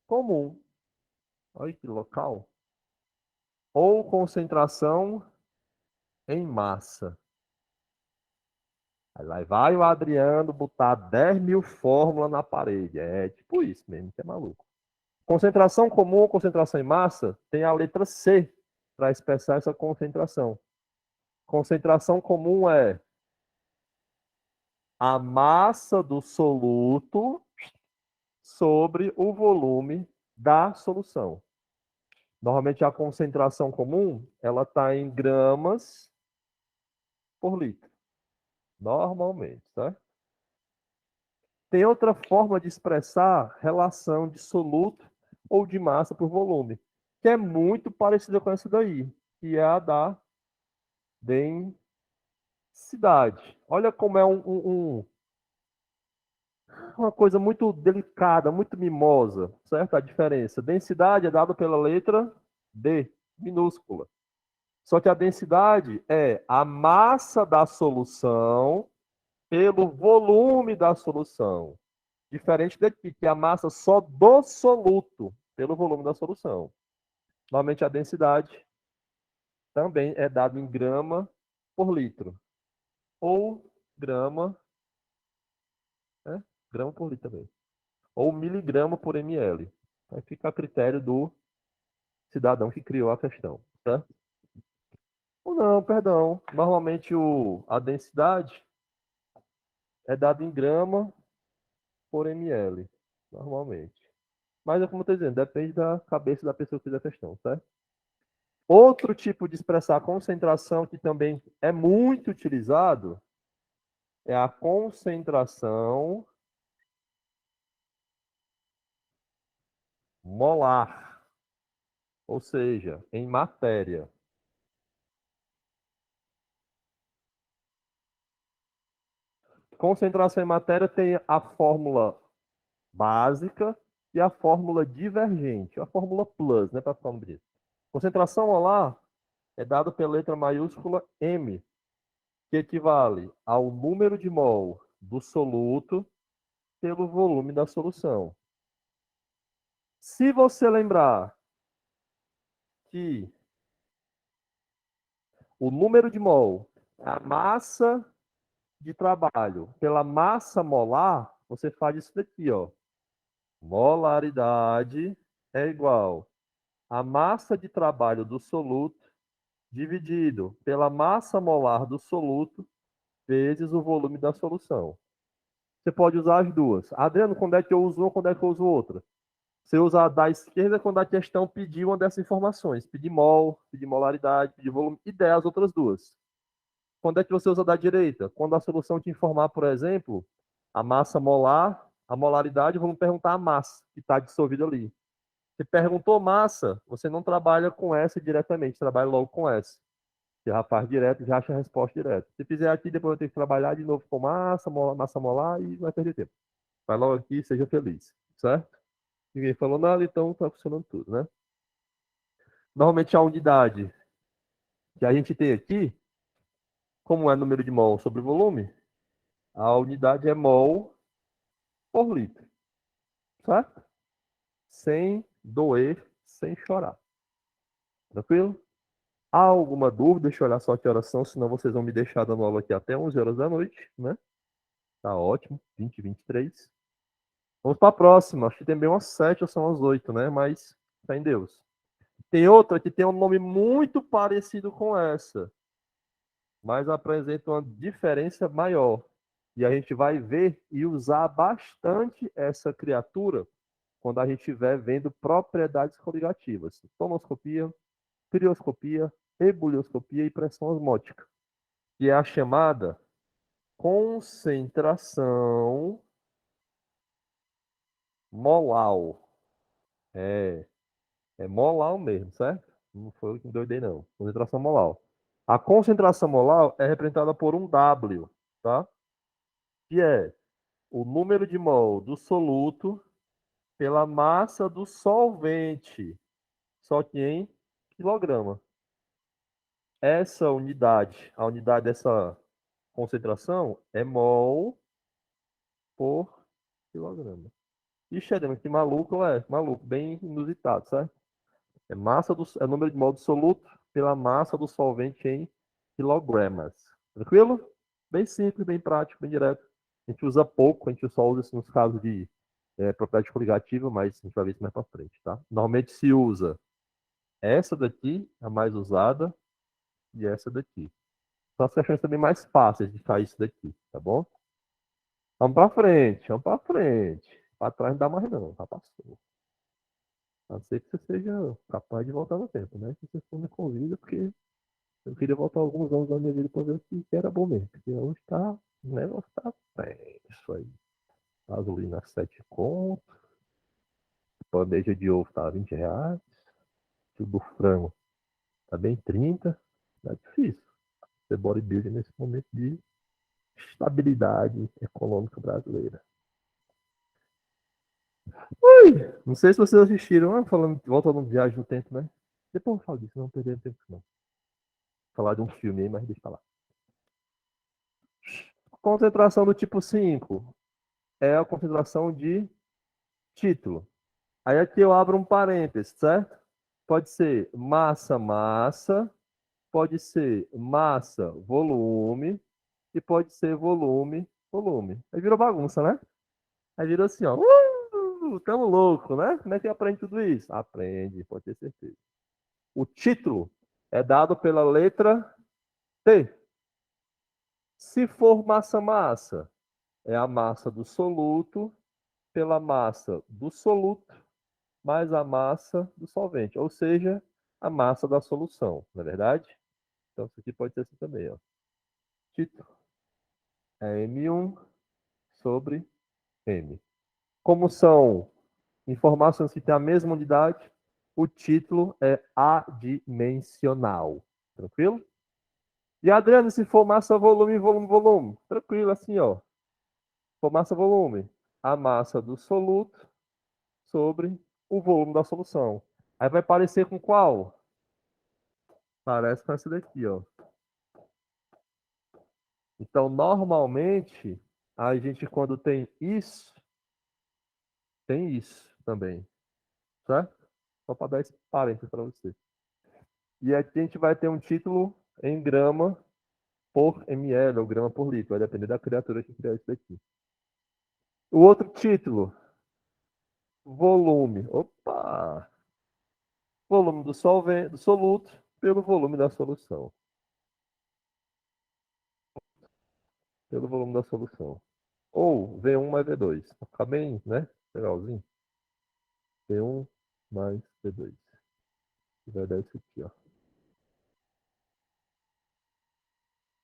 comum. Olha que local. Ou concentração em massa. Aí lá vai o Adriano botar 10 mil fórmulas na parede. É tipo isso mesmo, que é maluco. Concentração comum ou concentração em massa tem a letra C para expressar essa concentração. Concentração comum é a massa do soluto sobre o volume da solução. Normalmente a concentração comum ela está em gramas por litro. Normalmente, tá? Tem outra forma de expressar relação de soluto ou de massa por volume, que é muito parecida com essa daí, que é a da densidade. Olha como é uma coisa muito delicada, muito mimosa, certo? A diferença. Densidade é dada pela letra D, minúscula. Só que a densidade é a massa da solução pelo volume da solução. Diferente daqui, que é a massa só do soluto pelo volume da solução. Normalmente a densidade também é dada em grama por litro. Ou grama, né? Grama por litro também. Ou miligrama por ml. Aí fica a critério do cidadão que criou a questão. Tá? Ou não, perdão. Normalmente a densidade é dada em grama por ml. Normalmente. Mas é como eu estou dizendo, depende da cabeça da pessoa que fez a questão, certo? Outro tipo de expressar concentração que também é muito utilizado é a concentração molar, ou seja, em matéria. Concentração em matéria tem a fórmula básica e a fórmula divergente, a fórmula plus, né, para ficar bonito. Concentração molar é dada pela letra maiúscula M, que equivale ao número de mol do soluto pelo volume da solução. Se você lembrar que o número de mol é a massa de trabalho pela massa molar, você faz isso daqui, ó. Molaridade é igual a massa de trabalho do soluto dividido pela massa molar do soluto vezes o volume da solução. Você pode usar as duas. Adriano, quando é que eu uso uma, quando é que eu uso outra? Você usa a da esquerda quando a questão pedir uma dessas informações. Pedir mol, pedir molaridade, pedir volume, e der as outras duas. Quando é que você usa da direita? Quando a solução te informar, por exemplo, a massa molar, a molaridade, vamos perguntar a massa que está dissolvida ali. Se perguntou massa, você não trabalha com essa diretamente, trabalha logo com essa. Você já faz direto, já acha a resposta direta. Se fizer aqui, depois eu tenho que trabalhar de novo com massa molar e vai perder tempo. Vai logo aqui e seja feliz, certo? Ninguém falou nada, então tá funcionando tudo, né? Normalmente a unidade que a gente tem aqui, como é número de mol sobre volume, a unidade é mol por litro, certo? Sem doer, sem chorar. Tranquilo? Há alguma dúvida? Deixa eu olhar só que horas são, senão vocês vão me deixar dando aula aqui até 11 horas da noite, né? Tá ótimo, 20, 23. Vamos para a próxima. Acho que tem bem umas 7 ou são umas 8, né? Mas tá em Deus. Tem outra que tem um nome muito parecido com essa, mas apresenta uma diferença maior. E a gente vai ver e usar bastante essa criatura quando a gente estiver vendo propriedades coligativas. Tonoscopia, crioscopia, ebullioscopia e pressão osmótica, que é a chamada concentração molar. É molar mesmo, certo? Não foi eu que endoidei, não. Concentração molar. A concentração molar é representada por um W, tá? Que é o número de mol do soluto pela massa do solvente, só que em quilograma. Essa unidade, a unidade dessa concentração é mol por quilograma. Ixi, Edema, que maluco é, maluco, bem inusitado, certo? É o número de mol do soluto pela massa do solvente em quilogramas. Tranquilo? Bem simples, bem prático, bem direto. A gente usa pouco, a gente só usa isso nos casos de propriedade coligativa, mas a gente vai ver isso mais para frente, tá? Normalmente se usa essa daqui, a mais usada, e essa daqui. São as questões também mais fáceis de sair isso daqui, tá bom? Vamos para frente, vamos para frente. Para trás não dá mais não, já passou. A não ser que você seja capaz de voltar no tempo, né? Se você for me convida, porque eu queria voltar alguns anos da minha vida para ver o que era bom mesmo. Porque hoje tá, o negócio tá tenso aí. Gasolina 7 conto. Bandeja de ovo tá R$ 20. O do frango tá bem 30. É difícil ser bodybuilder nesse momento de estabilidade econômica brasileira. Ui, não sei se vocês assistiram, voltando de viagem no tempo, né? Depois eu falo disso, não perder tempo não. Vou falar de um filme aí, mas deixa eu falar. Concentração do tipo 5 é a concentração de título. Aí aqui eu abro um parênteses, certo? Pode ser massa, massa, pode ser massa, volume, e pode ser volume, volume. Aí virou bagunça, né? Aí virou assim, ó. Tamo louco, né? Como é que aprende tudo isso? Aprende, pode ter certeza. O título é dado pela letra T. Se for massa-massa, é a massa do soluto pela massa do soluto mais a massa do solvente, ou seja, a massa da solução, não é verdade? Então, isso aqui pode ser assim também, ó. Título é M1 sobre M. Como são informações que têm a mesma unidade, o título é adimensional. Tranquilo? E Adriano, se for massa, volume, volume, volume. Tranquilo, assim, ó. Se for massa, volume. A massa do soluto sobre o volume da solução. Aí vai parecer com qual? Parece com essa daqui, ó. Então, normalmente, a gente, quando tem isso também. Certo? Só para dar esse parênteses para você. E aqui a gente vai ter um título em grama por ml, ou grama por litro. Vai depender da criatura que criar isso daqui. O outro título, volume. Opa! Volume do solvente, do soluto pelo volume da solução. Pelo volume da solução. Ou V1 mais V2. Para ficar bem, né? Legalzinho. V1 mais V2. Vai dar isso aqui, ó.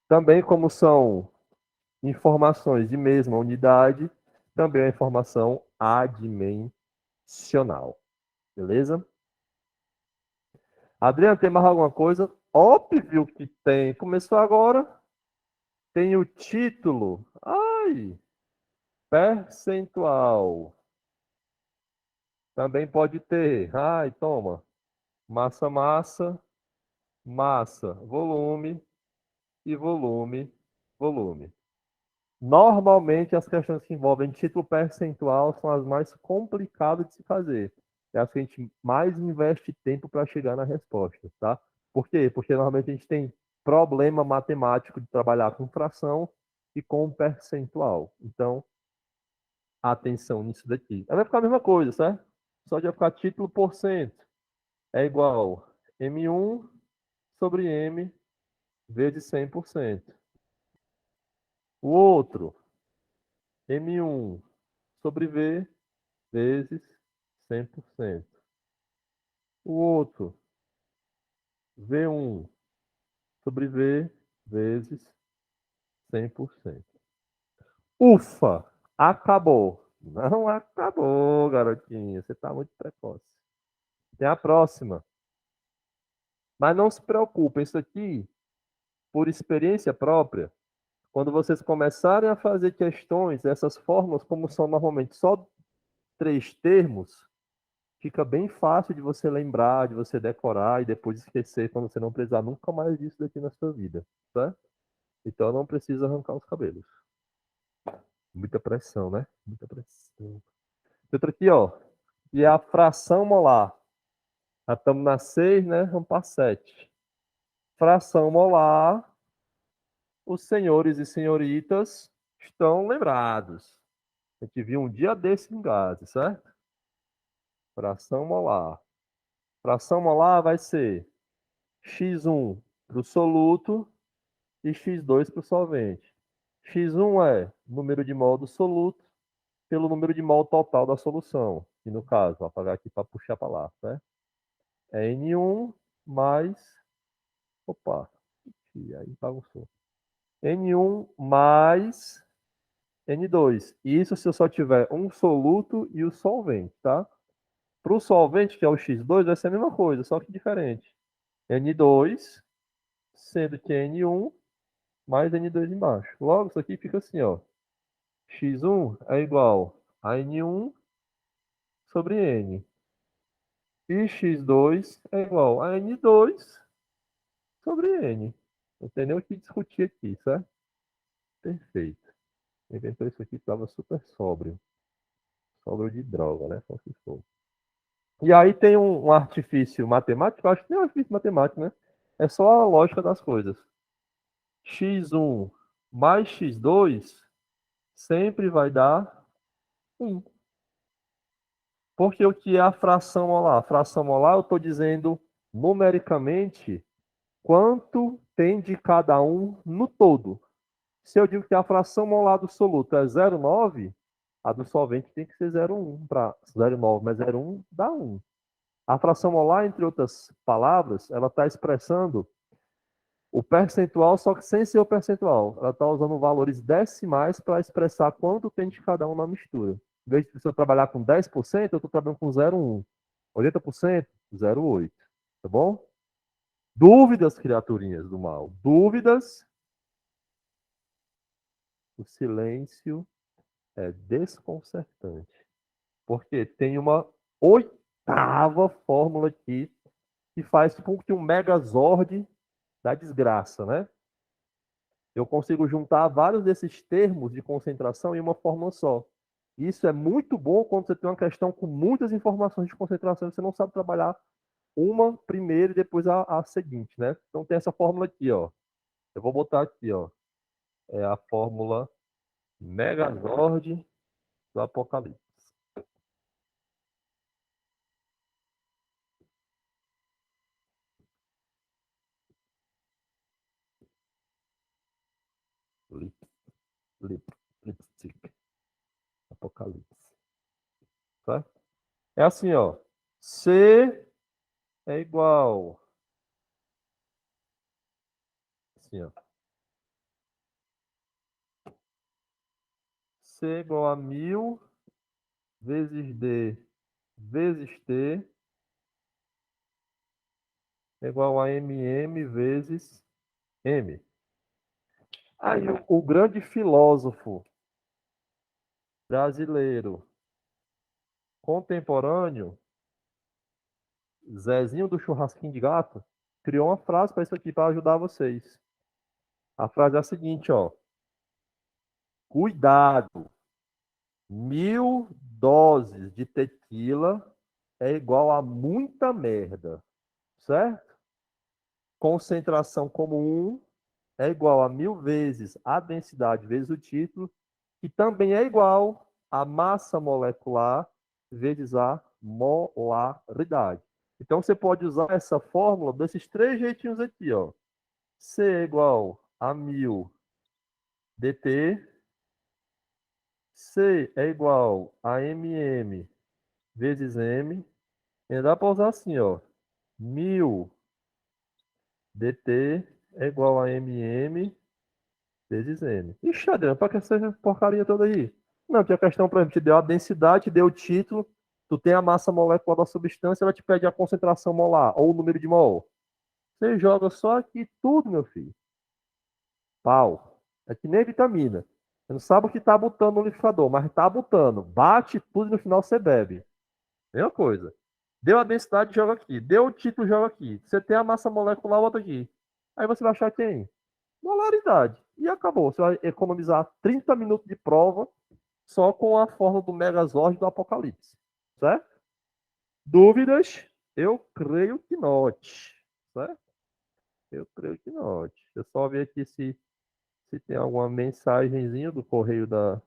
Também, como são informações de mesma unidade, também é informação adimensional. Beleza? Adriano, tem mais alguma coisa? Óbvio que tem. Começou agora. Tem o título. Ai, percentual. Também pode ter. Ai, toma. Massa, massa, massa, volume e volume, volume. Normalmente, as questões que envolvem título percentual são as mais complicadas de se fazer. É as que a gente mais investe tempo para chegar na resposta, tá? Por quê? Porque normalmente a gente tem problema matemático de trabalhar com fração e com percentual. Então, atenção nisso daqui. Aí vai ficar a mesma coisa, certo? Só que vai ficar título por cento é igual M1 sobre M vezes 100%. O outro, M1 sobre V vezes 100%. O outro, V1 sobre V vezes 100%. Ufa! Acabou. Não acabou, garotinha. Você está muito precoce. Tem a próxima. Mas não se preocupem, isso aqui, por experiência própria, quando vocês começarem a fazer questões, essas fórmulas, como são normalmente só 3 termos, fica bem fácil de você lembrar, de você decorar e depois esquecer quando você não precisar nunca mais disso daqui na sua vida, certo? Então não precisa arrancar os cabelos. Muita pressão, né? Muita pressão. Outra aqui, ó. E a fração molar. Já estamos na 6, né? Vamos para 7. Fração molar. Os senhores e senhoritas estão lembrados. A gente viu um dia desse em gases, certo? Fração molar. Fração molar vai ser x1 para o soluto e x2 para o solvente. X1 é número de mol do soluto pelo número de mol total da solução. E no caso, vou apagar aqui para puxar para lá, né? É N1 mais. Opa, e aí bagunçou. N1 mais N2. Isso se eu só tiver um soluto e o solvente, tá? Para o solvente, que é o X2, vai ser a mesma coisa, só que diferente. N2, sendo que é N1 mais N2 embaixo. Logo, isso aqui fica assim, ó. X1 é igual a N1 sobre N. E X2 é igual a N2 sobre N. Não tem nem o que discutir aqui, certo? Perfeito. Inventou isso aqui, estava super sóbrio. Sóbrio de droga, né? Só se for. E aí tem um artifício matemático, eu acho que nem é um artifício matemático, né? É só a lógica das coisas. X1 mais X2 sempre vai dar 1. Porque o que é a fração molar? A fração molar, eu estou dizendo numericamente quanto tem de cada um no todo. Se eu digo que a fração molar do soluto é 0,9, a do solvente tem que ser 0,1 para 0,9, mas 0,1 dá 1. A fração molar, entre outras palavras, ela está expressando o percentual, só que sem ser o percentual. Ela está usando valores decimais para expressar quanto tem de cada um na mistura. Em vez de eu trabalhar com 10%, eu estou trabalhando com 0,1. 80%, 0,8. Tá bom? Dúvidas, criaturinhas do mal? Dúvidas? O silêncio é desconcertante. Porque tem uma oitava fórmula aqui que faz com que um megazord da desgraça, né? Eu consigo juntar vários desses termos de concentração em uma fórmula só. Isso é muito bom quando você tem uma questão com muitas informações de concentração e você não sabe trabalhar uma primeiro e depois a seguinte, né? Então tem essa fórmula aqui, ó. Eu vou botar aqui, ó. É a fórmula Megazord do Apocalipse. Lipstick. Apocalipse. Certo? É assim, ó. C é igual. Assim, ó. C é igual a 1000 vezes D vezes T é igual a MM vezes M. Aí o grande filósofo brasileiro contemporâneo, Zezinho do Churrasquinho de Gato, criou uma frase para isso aqui, para ajudar vocês. A frase é a seguinte, ó. Cuidado, 1000 doses de tequila é igual a muita merda, certo? Concentração como 1 é igual a 1000 vezes a densidade vezes o título, que também é igual a massa molecular vezes a molaridade. Então, você pode usar essa fórmula desses três jeitinhos aqui, ó. C é igual a 1000 dt, C é igual a mm vezes m, e dá para usar assim, ó. 1000 dt é igual a mm vezes m. Ixi, Adriano, para que essa porcaria toda aí? Não, porque a questão, por exemplo, te deu a densidade, te deu o título, tu tem a massa molecular da substância, ela te pede a concentração molar, ou o número de mol. Você joga só aqui tudo, meu filho. Pau. É que nem vitamina. Você não sabe o que tá botando no liquidificador, mas tá botando. Bate tudo e no final você bebe. Mesma coisa. Deu a densidade, joga aqui. Deu o título, joga aqui. Você tem a massa molecular, bota aqui. Aí você vai achar que tem molaridade. E acabou. Você vai economizar 30 minutos de prova só com a forma do Megazord do Apocalipse. Certo? Dúvidas? Eu creio que note. Certo? Eu creio que note. Eu só ver aqui se tem alguma mensagenzinha do Correio da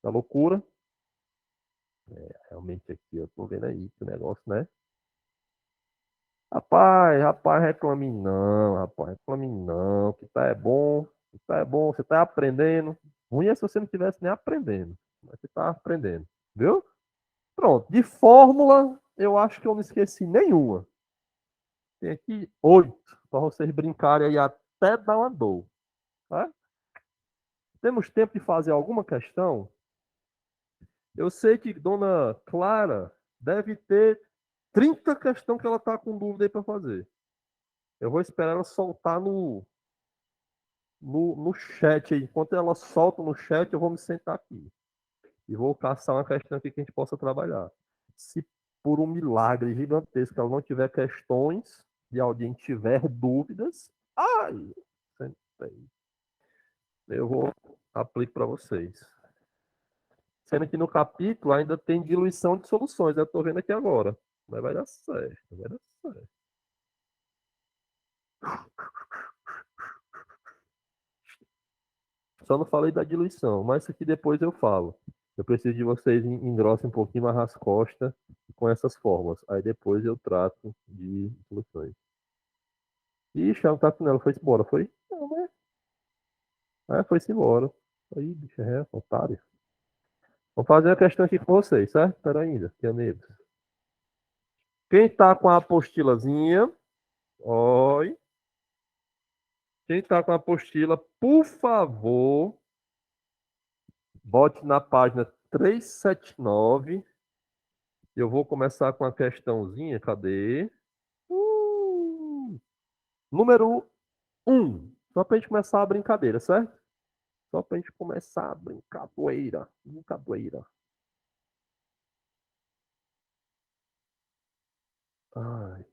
Loucura. Realmente aqui eu tô vendo aí que o negócio, né? Rapaz, reclame não, rapaz, reclame não, que tá é bom, que tá é bom, você tá aprendendo. Ruim é se você não estivesse nem aprendendo, mas você tá aprendendo, viu? Pronto, de fórmula, eu acho que eu não esqueci nenhuma. Tem aqui 8, para vocês brincarem aí até dar uma dor, tá? Temos tempo de fazer alguma questão? Eu sei que Dona Clara deve ter 30 questões que ela está com dúvida aí para fazer. Eu vou esperar ela soltar no chat aí. Enquanto ela solta no chat, eu vou me sentar aqui. E vou caçar uma questão aqui que a gente possa trabalhar. Se por um milagre gigantesco ela não tiver questões e alguém tiver dúvidas, ai, sentei. Eu vou aplicar para vocês. Sendo que no capítulo ainda tem diluição de soluções. Eu estou vendo aqui agora. Mas vai dar certo, vai dar certo. Só não falei da diluição, mas isso aqui depois eu falo. Eu preciso de vocês engrossem um pouquinho mais as costas com essas formas. Aí depois eu trato de soluções. Ixi, ela tá com ela, foi embora, foi? Não, né? Foi-se embora. Aí, bicho, otário. Vou fazer uma questão aqui com vocês, certo? Espera ainda, que amigos. Quem tá com a apostilazinha, oi. Quem tá com a apostila, por favor, bote na página 379. Eu vou começar com a questãozinha, cadê? Número 1. Só pra gente começar a brincadeira, certo? Só pra gente começar a brincadeira. Brincadeira. Ai,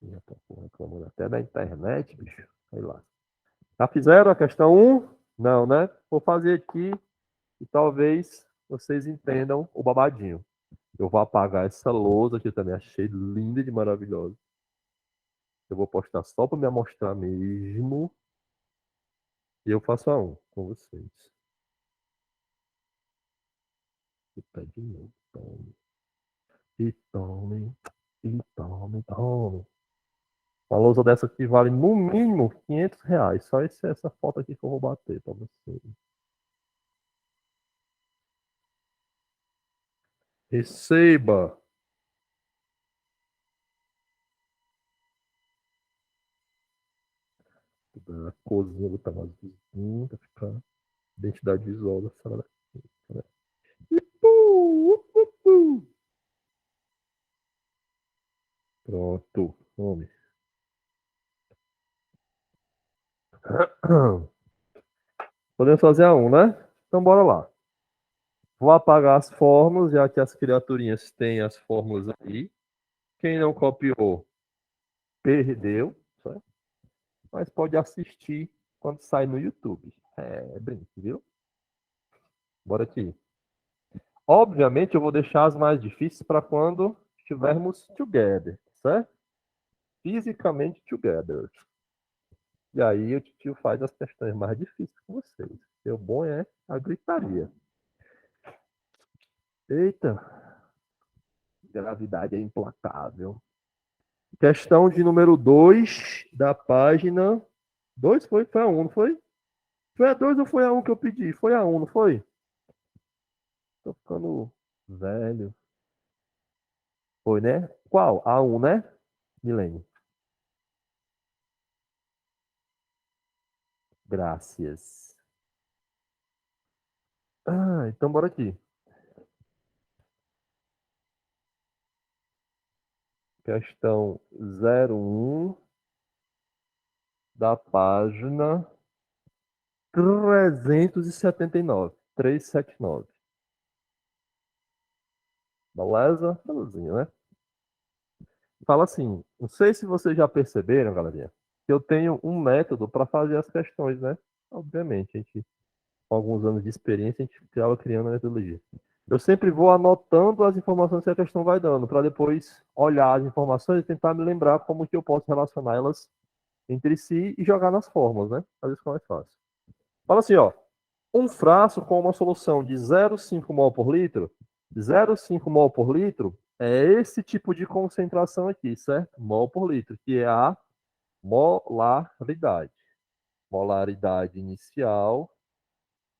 já tô reclamando até da internet, bicho. Sei lá. Já fizeram a questão 1? Não, né? Vou fazer aqui e talvez vocês entendam o babadinho. Eu vou apagar essa lousa que eu também achei linda e maravilhosa. Eu vou postar só para me mostrar mesmo. E eu faço a 1 com vocês. E pé de novo. Tome. E tome. E tome, tome. Uma lousa dessa aqui vale no mínimo R$ 500. Só essa foto aqui que eu vou bater para vocês. Receba. A corzinha do tamanhozinho para ficar identidade visual da sala. Pronto. Vamos. Podemos fazer a 1, né? Então bora lá. Vou apagar as fórmulas, já que as criaturinhas têm as fórmulas aí. Quem não copiou, perdeu, certo? Mas pode assistir quando sai no YouTube. Brinque, viu? Bora aqui. Obviamente, eu vou deixar as mais difíceis para quando estivermos together, certo? Fisicamente together. E aí o tio faz as questões mais difíceis com vocês. O bom é a gritaria. Eita, gravidade é implacável. Questão de número 2 da página. 2 foi? Foi a 1, não foi? Foi a 2 ou foi a 1 que eu pedi? Foi a 1, não foi? Tô ficando velho. Foi, né? Qual? A 1, né? Milene. Graças. Então bora aqui. Questão 01 da página 379. 379. Beleza? Belezinha, né? Fala assim, não sei se vocês já perceberam, galerinha, que eu tenho um método para fazer as questões, né? Obviamente, a gente, com alguns anos de experiência, a gente acaba criando a metodologia. Eu sempre vou anotando as informações que a questão vai dando, para depois olhar as informações e tentar me lembrar como que eu posso relacionar elas entre si e jogar nas fórmulas, né? Às vezes fica mais fácil. Fala assim, ó. Um frasco com uma solução de 0,5 mol por litro, 0,5 mol por litro é esse tipo de concentração aqui, certo? Mol por litro, que é a molaridade. Molaridade inicial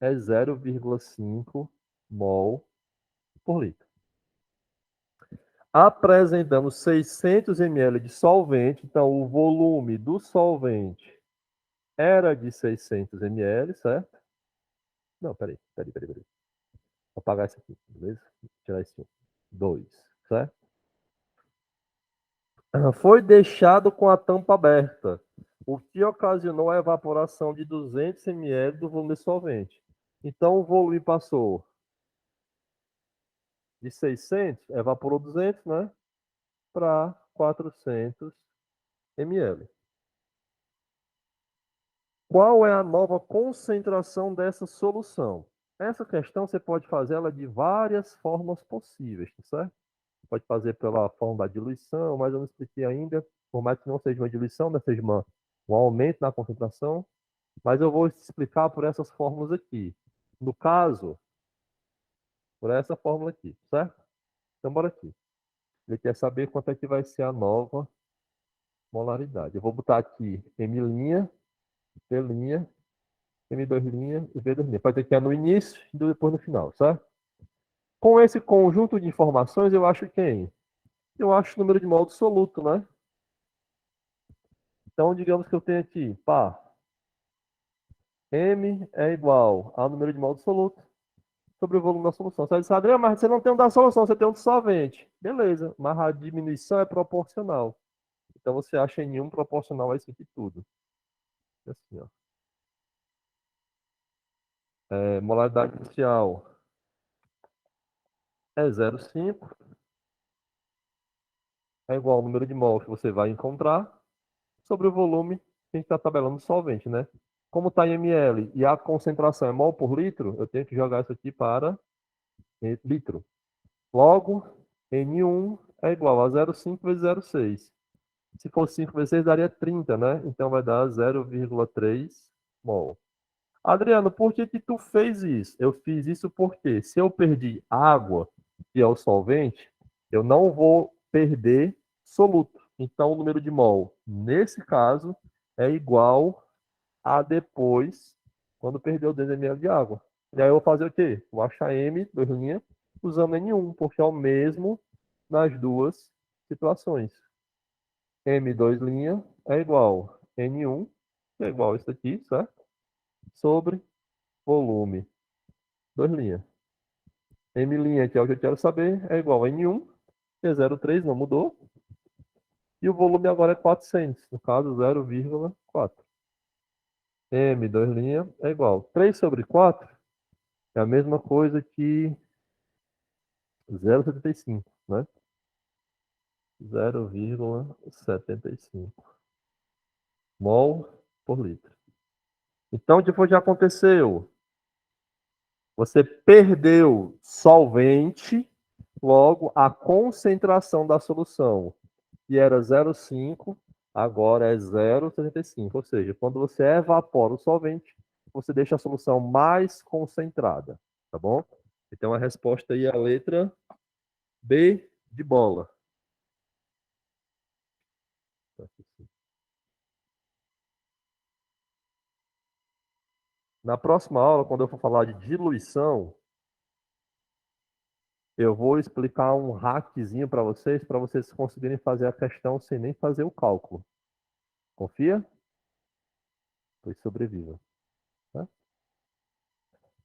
é 0,5 mol por litro. Apresentamos 600 ml de solvente, então o volume do solvente era de 600 ml, certo? Não, peraí. Vou apagar isso aqui, beleza? Vou tirar esse 1. 2, certo? Foi deixado com a tampa aberta, o que ocasionou a evaporação de 200 ml do volume solvente. Então, o volume passou de 600, evaporou 200, né? Para 400 ml. Qual é a nova concentração dessa solução? Essa questão você pode fazer ela de várias formas possíveis, tá certo? Pode fazer pela forma da diluição, mas eu não expliquei ainda, por mais que não seja uma diluição, né, seja um aumento na concentração, mas eu vou explicar por essas fórmulas aqui. No caso, por essa fórmula aqui, certo? Então, bora aqui. Ele quer saber quanto é que vai ser a nova molaridade. Eu vou botar aqui M', P', M2' e V2'. Pode ter que é no início e depois no final, certo? Com esse conjunto de informações, eu acho quem? Eu acho o número de mol absoluto, né? Então, digamos que eu tenho aqui, pá, M é igual ao número de mol absoluto sobre o volume da solução. Você diz, Adriano, mas você não tem um da solução, você tem um do solvente. Beleza, mas a diminuição é proporcional. Então, você acha N1 proporcional a isso aqui tudo. Assim, ó. Molaridade inicial é 0,5. É igual ao número de mol que você vai encontrar sobre o volume que a gente está tabelando do solvente, né? Como está em ml e a concentração é mol por litro, eu tenho que jogar isso aqui para litro. Logo, N1 é igual a 0,5 vezes 0,6. Se fosse 5 vezes 6, daria 30, né? Então vai dar 0,3 mol. Adriano, por que tu fez isso? Eu fiz isso porque se eu perdi água, que é o solvente, eu não vou perder soluto. Então, o número de mol, nesse caso, é igual a depois, quando perdeu 10 ml de água. E aí eu vou fazer o quê? Vou achar M, 2', usando N1, porque é o mesmo nas duas situações. M2' é igual a N1, que é igual a isso aqui, certo? Sobre volume. 2'. M', que é o que eu quero saber, é igual a N1, que é 0,3, não mudou. E o volume agora é 400, no caso 0,4. M2' é igual. 3 sobre 4 é a mesma coisa que 0,75, né? 0,75 mol por litro. Então, o que foi que aconteceu? Você perdeu solvente, logo a concentração da solução, que era 0,5, agora é 0,75. Ou seja, quando você evapora o solvente, você deixa a solução mais concentrada, tá bom? Então a resposta aí é a letra B de bola. Na próxima aula, quando eu for falar de diluição, eu vou explicar um hackzinho para vocês conseguirem fazer a questão sem nem fazer o cálculo. Confia? Pois sobreviva. Tá?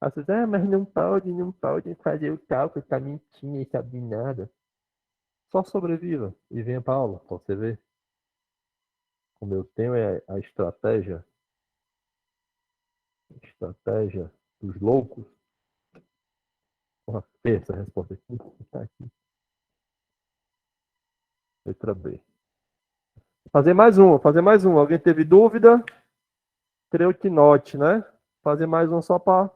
Aí vocês, mas não pode fazer o cálculo, tá mentindo, não sabe de nada. Só sobreviva e venha para aula, para você ver como eu tenho a estratégia dos loucos. Porra, essa resposta aqui, tá aqui. Letra B. Fazer mais um. Alguém teve dúvida? Creio que note, né? Fazer mais um só para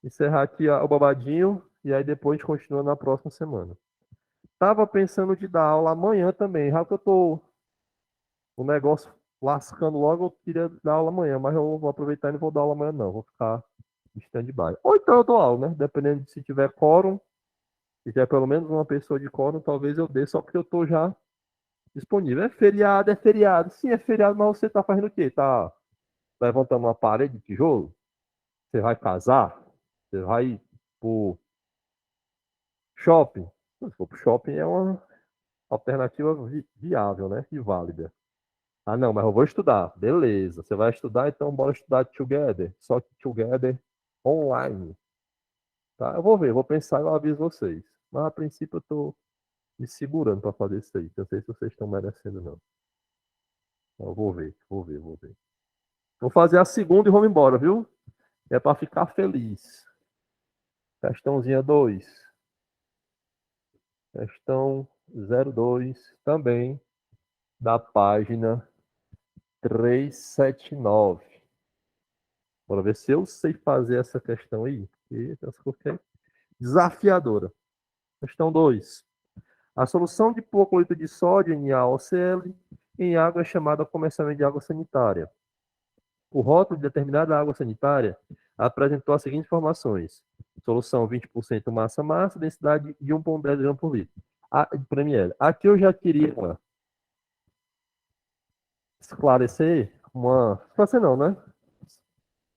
encerrar aqui o babadinho e aí depois continua na próxima semana. Tava pensando de dar aula amanhã também, já que eu tô o negócio lascando logo, eu queria dar aula amanhã, mas eu vou aproveitar e não vou dar aula amanhã não, vou ficar em stand-by. Ou então eu dou aula, né? Dependendo de se tiver quórum, se tiver pelo menos uma pessoa de quórum, talvez eu dê, só porque eu tô já disponível. É feriado, é feriado. Sim, é feriado, mas você tá fazendo o quê? Tá levantando uma parede de tijolo? Você vai casar? Você vai pro shopping? Se for pro shopping é uma alternativa viável, né? E válida. Ah, não, mas eu vou estudar. Beleza. Você vai estudar, então bora estudar together. Só que together online. Tá? Eu vou ver, eu vou pensar e eu aviso vocês. Mas a princípio eu tô me segurando para fazer isso aí. Que eu sei se vocês estão merecendo, não. Eu vou ver, vou ver, vou ver. Vou fazer a segunda e vamos embora, viu? É para ficar feliz. Questãozinha 2. Questão 02 também da página 379. Bora ver se eu sei fazer essa questão aí. E essa é desafiadora. Questão 2. A solução de hipoclorito de sódio, NaOCl, em água é chamada comercialmente de água sanitária. O rótulo de determinada água sanitária apresentou as seguintes informações: solução 20% massa-massa, densidade de 1,10 gramas por litro. Por ml. Aqui eu já queria esclarecer uma. Esclarecer não, né?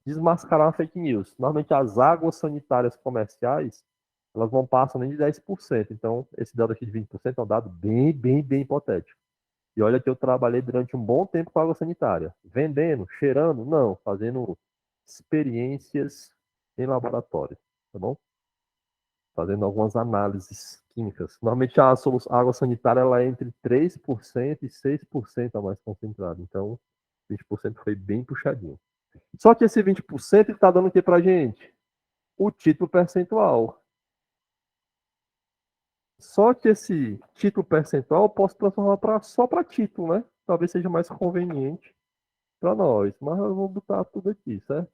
Desmascarar uma fake news. Normalmente as águas sanitárias comerciais, elas não passam nem de 10%. Então, esse dado aqui de 20% é um dado bem, bem, bem hipotético. E olha que eu trabalhei durante um bom tempo com água sanitária. Vendendo, cheirando, não. Fazendo experiências em laboratório, tá bom? Fazendo algumas análises químicas. Normalmente a água sanitária ela é entre 3% e 6% a mais concentrada. Então, 20% foi bem puxadinho. Só que esse 20% está dando o que para gente? O título percentual. Só que esse título percentual eu posso transformar só para título, né? Talvez seja mais conveniente para nós. Mas eu vou botar tudo aqui, certo?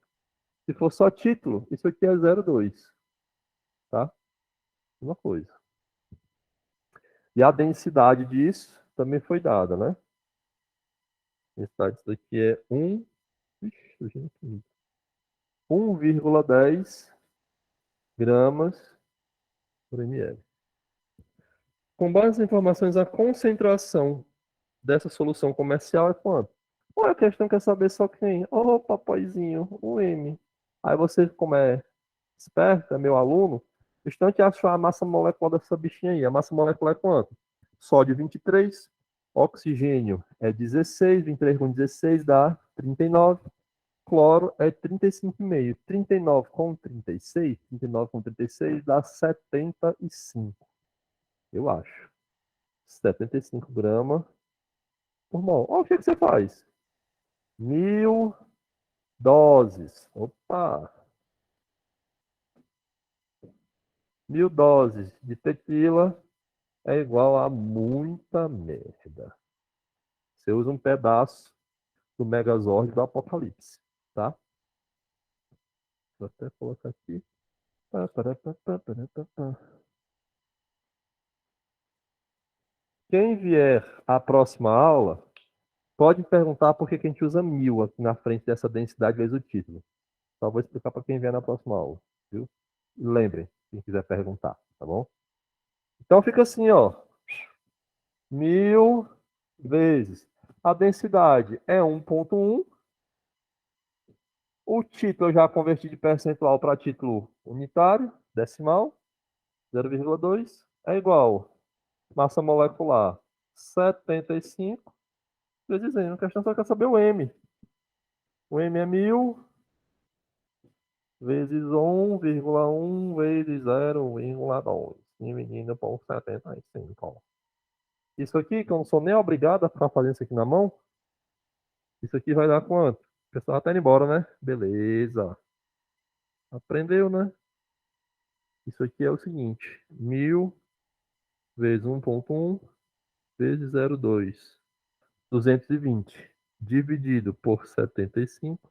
Se for só título, isso aqui é 0,2, tá? Uma coisa. E a densidade disso também foi dada, né? A densidade disso aqui é 1,10 gramas por ml. Com base nas informações, a concentração dessa solução comercial é quanto? Olha, a questão quer saber só quem? Ô, papaizinho, o M. Aí você, como é esperto, é meu aluno, o instante achar a massa molecular dessa bichinha aí. A massa molecular é quanto? Sódio 23, oxigênio é 16, 23 com 16 dá 39, cloro é 35,5. 39 com 36, 39 com 36 dá 75, eu acho. 75 gramas por mol. Olha o que você faz. 1.000 doses. Opa! 1.000 doses de tequila é igual a muita merda. Você usa um pedaço do Megazord do Apocalipse, tá? Vou até colocar aqui. Quem vier à próxima aula, pode perguntar por que a gente usa 1.000 aqui na frente dessa densidade vezes o título. Só vou explicar para quem vier na próxima aula, viu? Lembrem, quem quiser perguntar, tá bom? Então fica assim, ó. 1.000 vezes. A densidade é 1,1. O título eu já converti de percentual para título unitário, decimal, 0,2. É igual. Massa molecular, 75 vezes N. A questão só quer saber o M. O M é 1.000 vezes 1,1 vezes 0,2. Dividido por 75. Isso aqui, que eu não sou nem obrigado a ficar fazendo isso aqui na mão, isso aqui vai dar quanto? O pessoal tá indo embora, né? Beleza. Aprendeu, né? Isso aqui é o seguinte: 1.000 vezes 1,1 vezes 0,2. 220 dividido por 75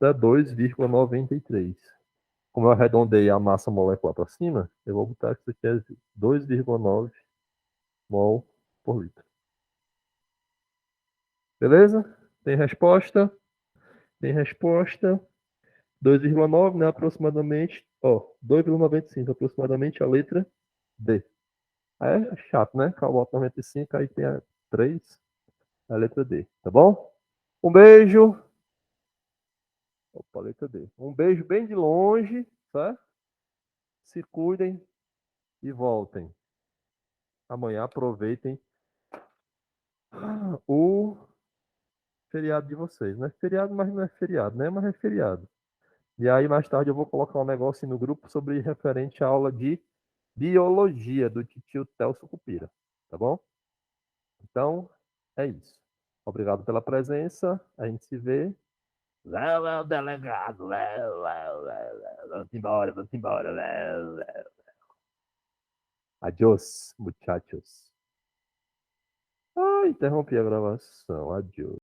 dá 2,93. Como eu arredondei a massa molecular para cima, eu vou botar que isso aqui é 2,9 mol por litro. Beleza? Tem resposta? Tem resposta. 2,9, né? Aproximadamente. Ó, 2,95 aproximadamente a letra D. Aí é chato, né? Calma, 95, aí tem a 3, a letra D. Tá bom? Um beijo. Opa, letra D. Um beijo bem de longe, tá? Se cuidem e voltem. Amanhã aproveitem o feriado de vocês. Não é feriado, mas não é feriado, né? Mas é feriado. E aí, mais tarde, eu vou colocar um negócio no grupo sobre referente à aula de biologia do titio Telso Cupira. Tá bom? Então, é isso. Obrigado pela presença. A gente se vê. Léo, delegado. Léo. Vamos embora, vamos embora. Léo. Adiós, muchachos. Ah, interrompi a gravação. Adiós.